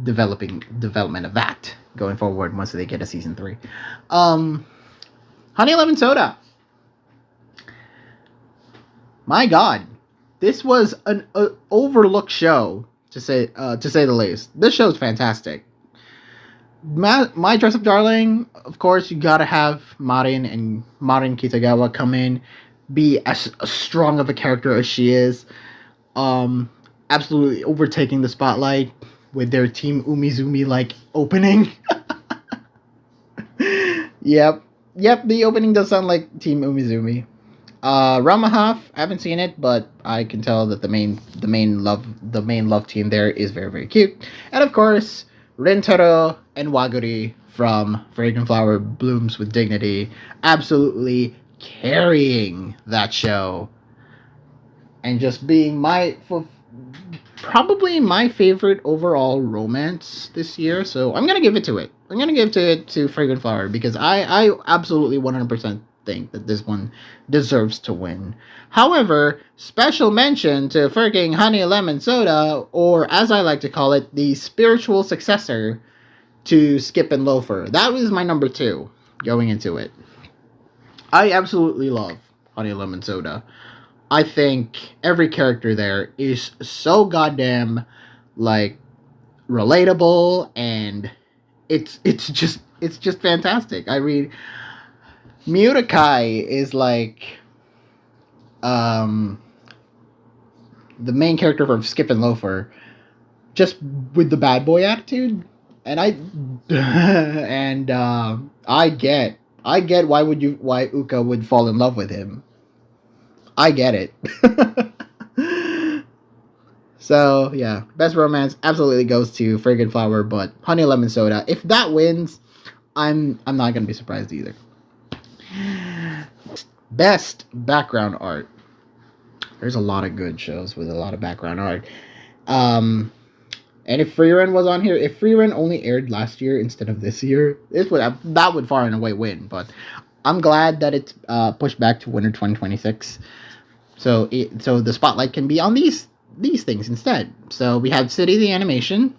development of that going forward once they get a season 3. Honey Lemon Soda. My God, this was an overlooked show to say the least. This show's fantastic. My Dress Up Darling, of course, you gotta have Marin Kitagawa come in, be as strong of a character as she is, absolutely overtaking the spotlight with their Team Umizumi like opening. Yep, the opening does sound like Team Umizumi. Ramahaf, I haven't seen it, but I can tell that the main love team there is very, very cute. And of course, Rentaro and Waguri from Fragrant Flower Blooms with Dignity, absolutely carrying that show. And just being probably my favorite overall romance this year. So I'm going to give it to it. I'm going to give it to Fragrant Flower because I absolutely 100% think that this one deserves to win. However, special mention to freaking Honey Lemon Soda, or as I like to call it, the spiritual successor to Skip and Loafer. That was my number 2 going into it. I absolutely love Honey Lemon Soda. I think every character there is so goddamn, like, relatable, and it's just fantastic. I read Murakai is like the main character from Skip and Loafer, just with the bad boy attitude, and I get why Uka would fall in love with him. I get it. So yeah, best romance absolutely goes to Fragrant Flower, but Honey Lemon Soda, if that wins, I'm not gonna be surprised either. Best background art. There's a lot of good shows with a lot of background art. And if Freerun was on here, if Freerun only aired last year instead of this year, that would far and away win. But I'm glad that it's pushed back to winter 2026, so the spotlight can be on these things instead. So we have City the animation,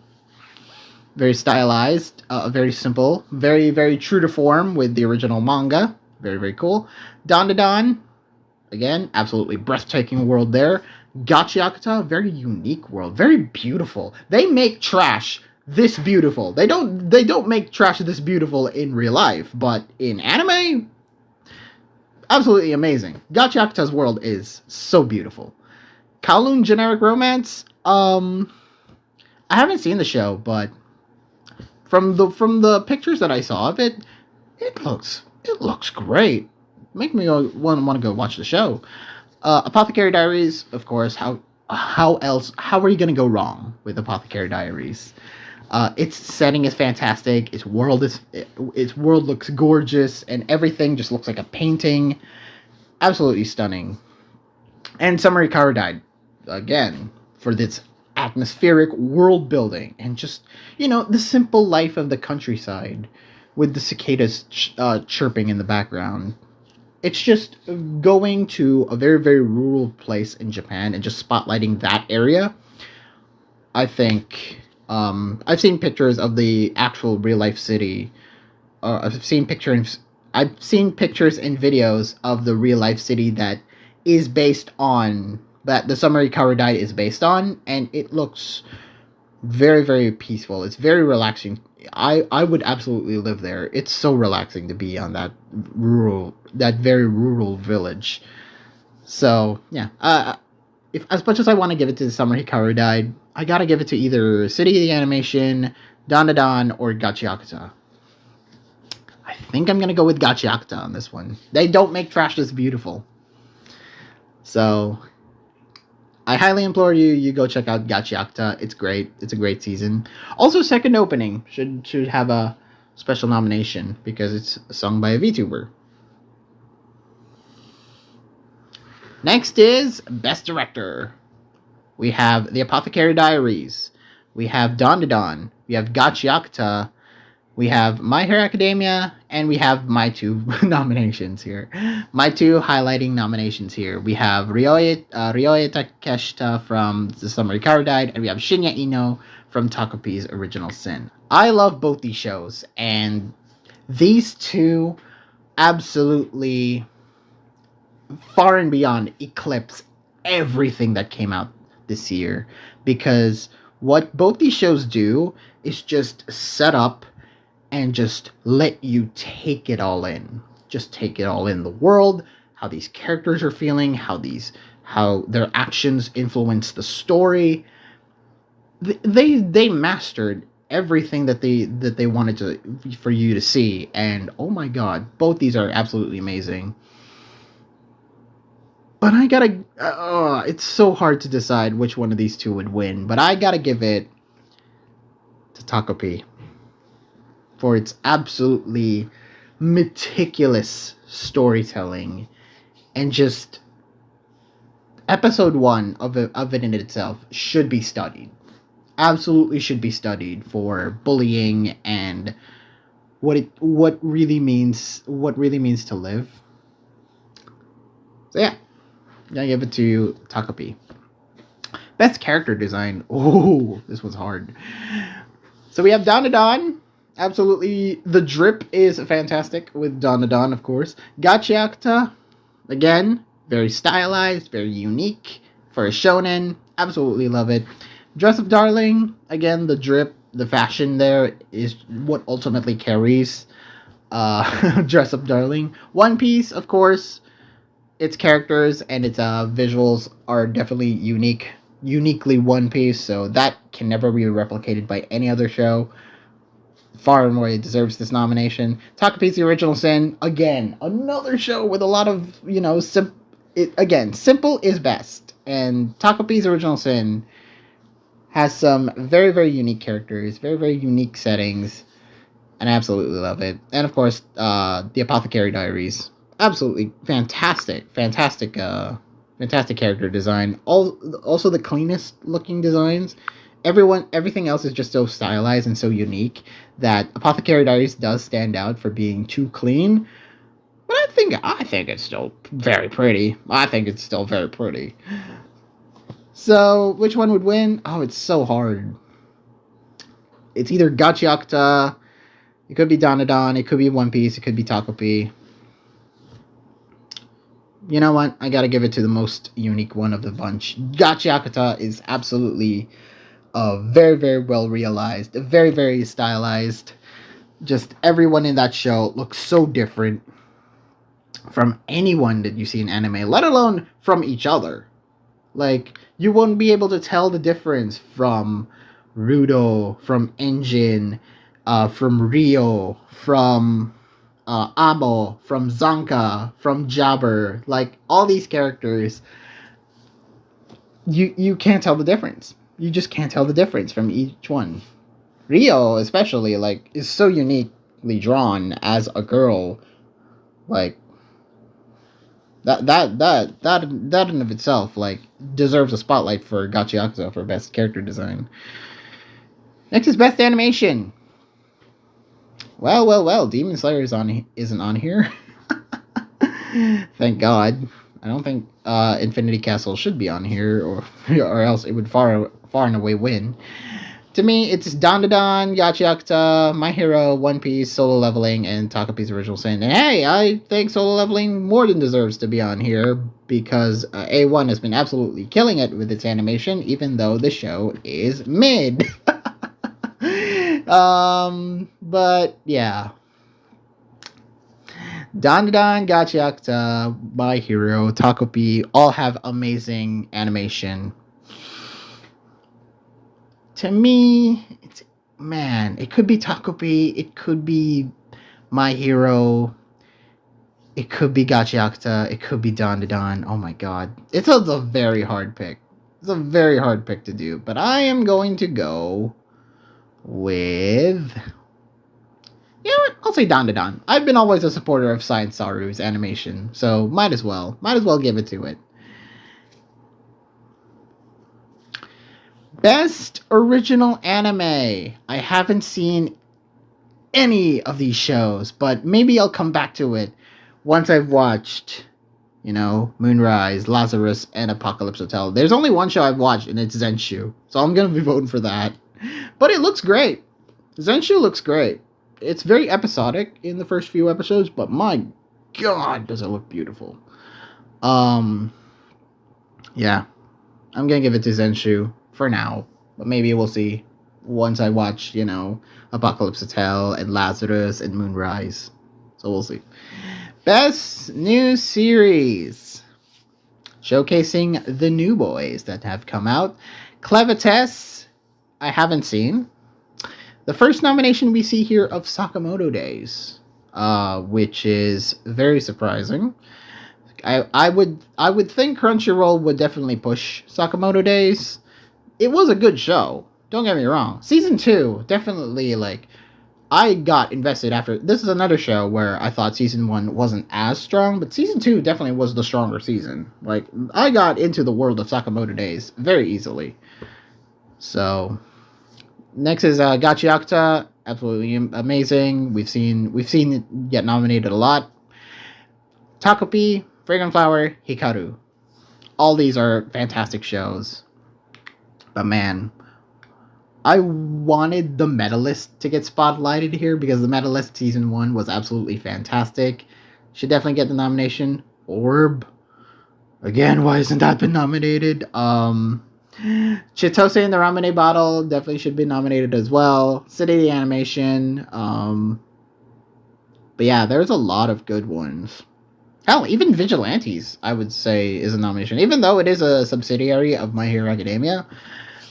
very stylized, very simple, very, very true to form with the original manga. Very, very cool. Dandadan, again, absolutely breathtaking world there. Gachiakuta, very unique world, very beautiful. They make trash this beautiful. They don't make trash this beautiful in real life, but in anime, absolutely amazing. Gachiakuta's world is so beautiful. Kowloon Generic Romance, I haven't seen the show, but from the pictures that I saw of it, it looks great. Make me want to go watch the show. Apothecary Diaries, of course. How are you gonna go wrong with Apothecary Diaries? Its setting is fantastic. Its world looks gorgeous, and everything just looks like a painting. Absolutely stunning. And Summer Hikaru died again for this atmospheric world building and just, the simple life of the countryside with the cicadas chirping in the background. It's just going to a very, very rural place in Japan and just spotlighting that area. I think I've seen pictures of the actual real life city. I've seen pictures and videos of the real life city that the Summer Hikaru died is based on, and it looks Very, very peaceful. It's very relaxing. I would absolutely live there. It's so relaxing to be on that very rural village. So yeah, if as much as I want to give it to the Summer Hikaru Died, I gotta give it to either City of the Animation, Dandadan, or Gachiakuta. I think I'm gonna go with Gachiakuta on this one. They don't make trash this beautiful. So I highly implore you go check out Gachiakuta. It's great. It's a great season. Also, second opening should have a special nomination because it's sung by a VTuber. Next is Best Director. We have The Apothecary Diaries. We have Dawn to Dawn. We have Gachiakuta. We have My Hero Academia, and we have my two nominations here. My two highlighting nominations here. We have Ryoya Takeshita from The Summer Hikaru Died, and we have Shinya Ino from Takopi's Original Sin. I love both these shows, and these two absolutely far and beyond eclipse everything that came out this year, because what both these shows do is just set up and just let you take it all in. Just take it all in. The world, how these characters are feeling, how their actions influence the story. They mastered everything that they wanted for you to see, and oh my god, both these are absolutely amazing. But I gotta, it's so hard to decide which one of these two would win, but I gotta give it to Takopi for its absolutely meticulous storytelling, and just episode 1 of it in itself should be studied. Absolutely should be studied for bullying and what really means to live. So yeah, I'm gonna give it to Takopi. Best character design. Oh, this was hard. So we have Dawn to Dawn. Absolutely, the drip is fantastic with Dawn to Dawn, of course. Gachiakuta, again, very stylized, very unique for a shonen. Absolutely love it. Dress Up Darling, again, the drip, the fashion there is what ultimately carries Dress Up Darling. One Piece, of course, its characters and its visuals are definitely uniquely One Piece, so that can never be replicated by any other show. Far and away deserves this nomination. Takopi's Original Sin, again, another show with a lot of, simple is best. And Takopi's Original Sin has some very, very unique characters, very, very unique settings, and I absolutely love it. And of course, The Apothecary Diaries, absolutely fantastic character design. Also the cleanest looking designs. Everything else is just so stylized and so unique that Apothecary Diaries does stand out for being too clean. But I think it's still very pretty. So, which one would win? Oh, it's so hard. It's either Gachiakuta, it could be Dandadan, it could be One Piece, it could be Takopi. You know what? I gotta give it to the most unique one of the bunch. Gachiakuta is absolutely very, very well realized, very, very stylized. Just everyone in that show looks so different from anyone that you see in anime, let alone from each other. Like, you won't be able to tell the difference from Rudo, from Engine, from Rio, from Amo, from Zanka, from Jabber. Like, all these characters, you can't tell the difference. You just can't tell the difference from each one. Rio, especially, like, is so uniquely drawn as a girl. Like, that in of itself, like, deserves a spotlight for Gachiakuta for best character design. Next is best animation. Well, Demon Slayer isn't on here. Thank God. I don't think Infinity Castle should be on here, or else it would far and away win. To me, it's Dandadan, Yachiakta, My Hero, One Piece, Solo Leveling, and Takapi's Original Sin. And hey, I think Solo Leveling more than deserves to be on here because A1 has been absolutely killing it with its animation, even though the show is mid. But yeah. Dandadan, Gachiakta, My Hero, Takapi all have amazing animation. To me, it could be Takopi, it could be My Hero, it could be Gachiakta, it could be Dandadan. Oh my god. It's a very hard pick. It's a very hard pick to do, but I am going to go with... You know what? I'll say Dandadan. I've been always a supporter of Science Saru's animation, so might as well give it to it. Best original anime. I haven't seen any of these shows, but maybe I'll come back to it once I've watched, Moonrise, Lazarus, and Apocalypse Hotel. There's only one show I've watched, and it's Zenshu, so I'm gonna be voting for that. But it looks great. Zenshu looks great. It's very episodic in the first few episodes, but my god, does it look beautiful. Yeah, I'm gonna give it to Zenshu for now, but maybe we'll see once I watch, Apocalypse Hotel and Lazarus and Moonrise. So we'll see. Best new series, showcasing the new boys that have come out. Clevites, I haven't seen. The first nomination we see here of Sakamoto Days, which is very surprising. I would think Crunchyroll would definitely push Sakamoto Days. It was a good show. Don't get me wrong. Season 2, definitely, I got invested after... This is another show where I thought Season 1 wasn't as strong, but Season 2 definitely was the stronger season. I got into the world of Sakamoto Days very easily. So, next is Gachiakta. Absolutely amazing. We've seen it get nominated a lot. Takapi, Fragrant Flower, Hikaru. All these are fantastic shows. But man, I wanted the Medalist to get spotlighted here because the Medalist Season 1 was absolutely fantastic. Should definitely get the nomination. Orb. Again, why hasn't that been nominated? Chitose in the Ramune Bottle definitely should be nominated as well. City of the Animation. But yeah, there's a lot of good ones. Hell, even Vigilantes, I would say, is a nomination. Even though it is a subsidiary of My Hero Academia,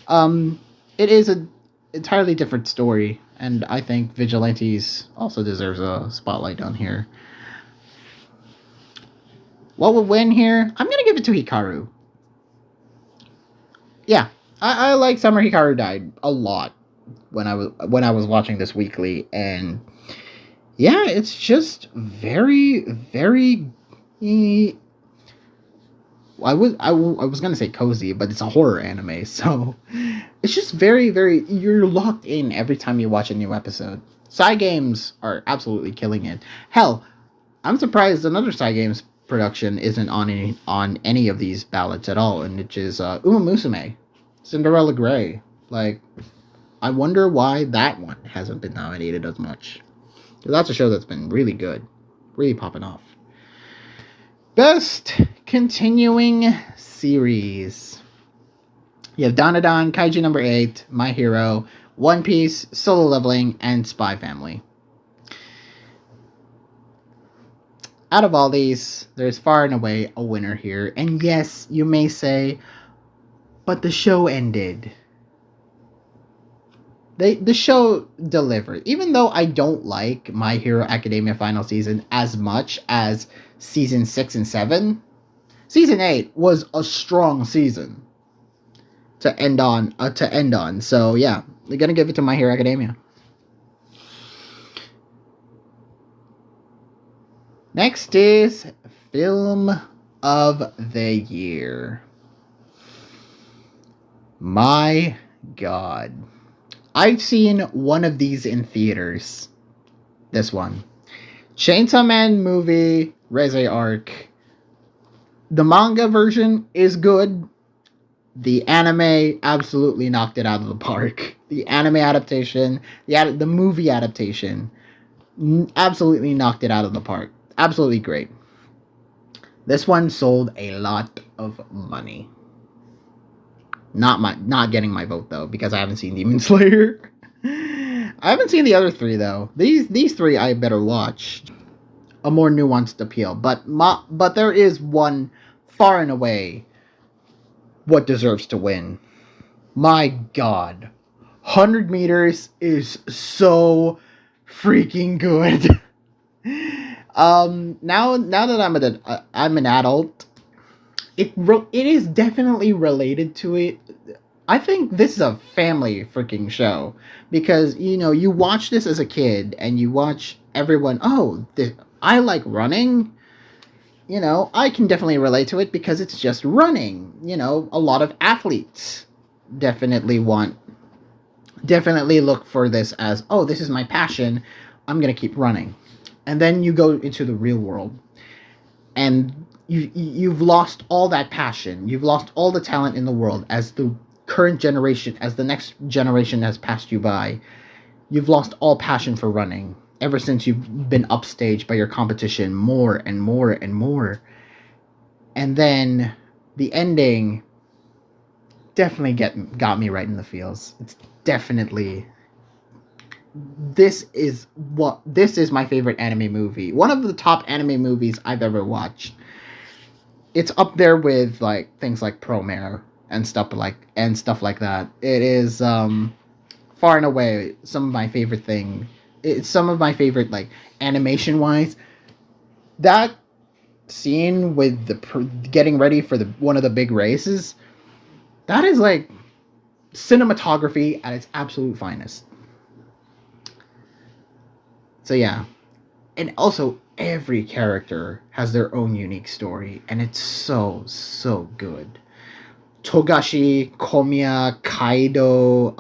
it is an entirely different story, and I think Vigilantes also deserves a spotlight on here. What would win here? I'm gonna give it to Hikaru. Yeah, I like Summer Hikaru died a lot when I was watching this weekly, and yeah, it's just very, very... I was gonna say cozy, but it's a horror anime, so it's just very, very... You're locked in every time you watch a new episode. Cygames are absolutely killing it. Hell, I'm surprised another Cygames production isn't on any of these ballots at all, and which is Uma Musume, Cinderella Grey. I wonder why that one hasn't been nominated as much. That's a show that's been really good, really popping off. Best continuing series. You have Dandadan, Kaiju Number 8, My Hero, One Piece, Solo Leveling, and Spy Family. Out of all these, there's far and away a winner here. And yes, you may say, but the show ended. The show delivered. Even though I don't like My Hero Academia final season as much as season 6 and 7, season 8 was a strong season to end on. So yeah, they're gonna give it to My Hero Academia. Next is Film of the Year. My God. I've seen one of these in theaters. This one. Chainsaw Man movie, Reze Arc. The manga version is good. The anime absolutely knocked it out of the park. The anime adaptation, the movie adaptation, absolutely knocked it out of the park. Absolutely great. This one sold a lot of money. Not getting my vote though, because I haven't seen Demon Slayer. I haven't seen the other three though. These three I better watch. A more nuanced appeal, but there is one far and away what deserves to win. My God, 100 meters is so freaking good. Now that I'm an adult, it is definitely related to it. I think this is a family freaking show because you watch this as a kid and you watch everyone. I like running. I can definitely relate to it because it's just running. A lot of athletes definitely look for this as, oh, this is my passion. I'm gonna keep running. And then you go into the real world and you've lost all that passion. You've lost all the talent in the world as the current generation, as the next generation has passed you by. You've lost all passion for running ever since you've been upstaged by your competition more and more and more. And then the ending definitely got me right in the feels. It's definitely... This is my favorite anime movie. One of the top anime movies I've ever watched. It's up there with like things like Promare and stuff like that. It is far and away some of my favorite thing. It's some of my favorite, like, animation wise. That scene with the getting ready for one of the big races, that is like cinematography at its absolute finest. So yeah. And also, every character has their own unique story, and it's so good. Togashi, Komiya, Kaido,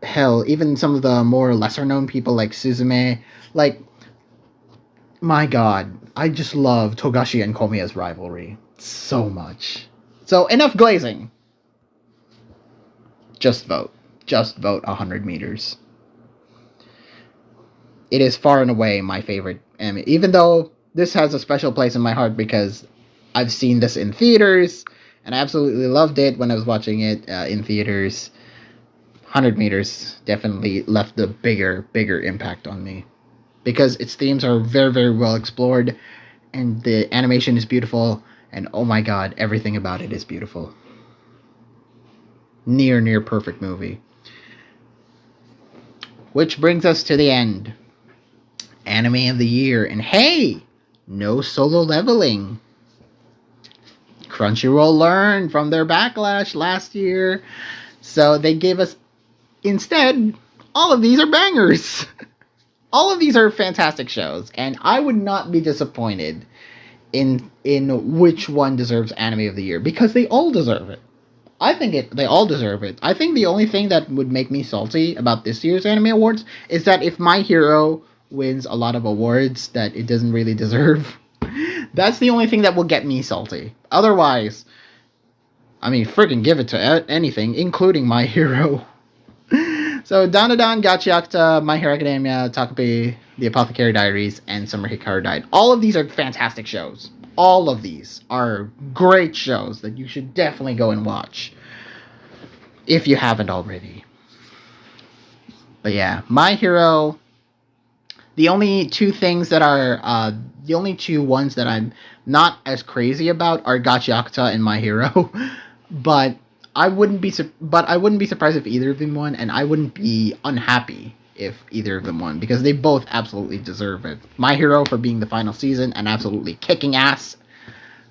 hell, even some of the more lesser known people like Suzume. Like, my God, I just love Togashi and Komiya's rivalry so much. So enough glazing. Just vote 100 meters. It is far and away my favorite anime, even though this has a special place in my heart because I've seen this in theaters and I absolutely loved it when I was watching it in theaters. 100 meters definitely left a bigger impact on me because its themes are very, very well explored and the animation is beautiful and oh my God, everything about it is beautiful. Near perfect movie. Which brings us to the end. Anime of the year. And hey, no Solo Leveling. Crunchyroll learned from their backlash last year. So they gave us, instead, all of these are bangers. All of these are fantastic shows. And I would not be disappointed in which one deserves Anime of the Year. Because they all deserve it. They all deserve it. I think the only thing that would make me salty about this year's Anime Awards is that if My Hero wins a lot of awards that it doesn't really deserve, that's the only thing that will get me salty. Otherwise, I mean, freaking give it to anything, including My Hero. So, Dandadan, Gachiakta, My Hero Academia, Takapi, The Apothecary Diaries, and Summer Hikaru Died. All of these are fantastic shows. All of these are great shows that you should definitely go and watch if you haven't already. But yeah, My Hero. The only two ones that I'm not as crazy about are Gachiakta and My Hero. But I wouldn't be surprised if either of them won, and I wouldn't be unhappy if either of them won because they both absolutely deserve it. My Hero for being the final season and absolutely kicking ass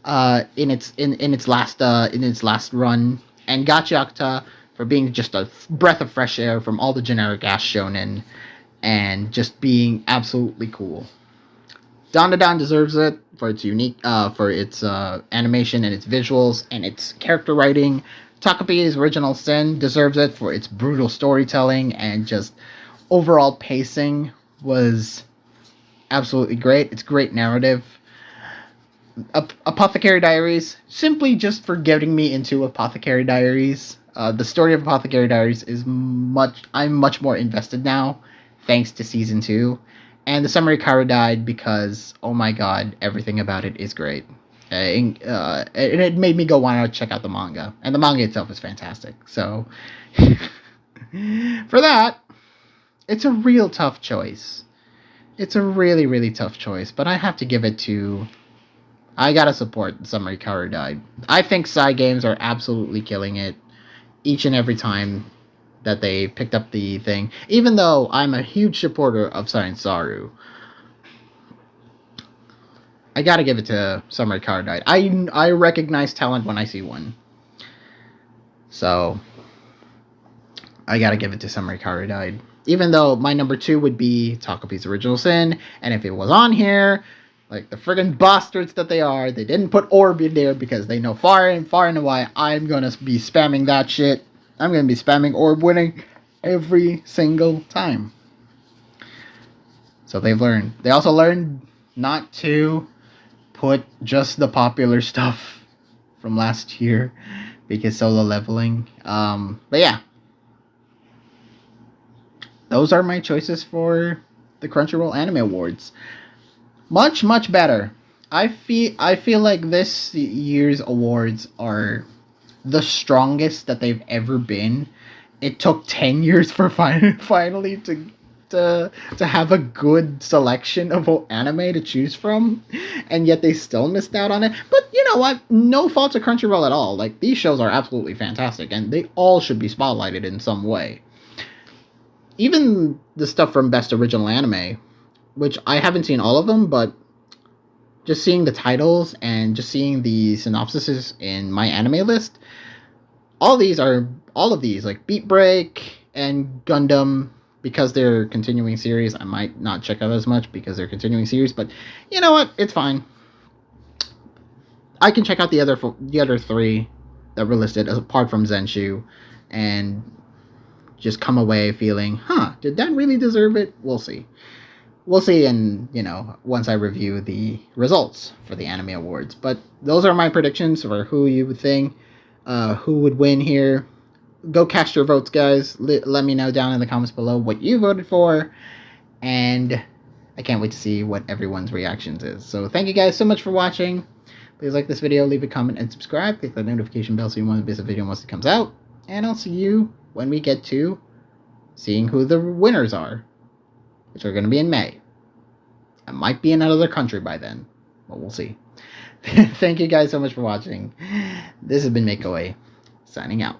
in its last run, and Gachiakta for being just a breath of fresh air from all the generic ass shonen and just being absolutely cool. Dandadan deserves it for its unique for its animation and its visuals and its character writing. Takapi's Original Sin deserves it for its brutal storytelling and just overall pacing was absolutely great. It's great narrative. Apothecary Diaries, simply just for getting me into Apothecary Diaries. The story of Apothecary Diaries is I'm much more invested now, thanks to season 2. And the Summary Kara died because, oh my god, everything about it is great. And it made me go want to check out the manga. And the manga itself is fantastic. So, for that, it's a real tough choice. It's a really, really tough choice. But I have to give it to... I gotta support Summary Kara died. I think Cygames are absolutely killing it each and every time that they picked up the thing. Even though I'm a huge supporter of Science Saru, I gotta give it to Summary Kara died. I recognize talent when I see one. So, I gotta give it to Summary Kara died. Even though my number 2 would be Takopi's Original Sin, and if it was on here... Like the friggin' bastards that they are, they didn't put Orb in there because they know far and wide I'm gonna be spamming that shit. I'm gonna be spamming Orb winning every single time. So they've learned. They also learned not to put just the popular stuff from last year because solo leveling. But yeah. Those are my choices for the Crunchyroll Anime Awards. Much better. I feel like this year's awards are the strongest that they've ever been. It took 10 years for finally to have a good selection of anime to choose from, and yet they still missed out on it. But you know what? No fault to Crunchyroll at all. Like, these shows are absolutely fantastic, and they all should be spotlighted in some way. Even the stuff from Best Original Anime, which I haven't seen all of them, but just seeing the titles and just seeing the synopsises in my anime list, all of these, like Beat Break and Gundam, because they're continuing series, I might not check out as much because they're continuing series, but you know what? It's fine. I can check out the other 3 that were listed, apart from Zenshu, and just come away feeling, did that really deserve it? We'll see. We'll see once I review the results for the Anime Awards. But those are my predictions for who you would think, who would win here. Go cast your votes, guys. Let me know down in the comments below what you voted for. And I can't wait to see what everyone's reactions is. So thank you guys so much for watching. Please like this video, leave a comment, and subscribe. Click the notification bell so you won't miss a video once it comes out. And I'll see you when we get to seeing who the winners are, which are going to be in May. I might be in another country by then, but we'll see. Thank you guys so much for watching. This has been Makeaway, signing out.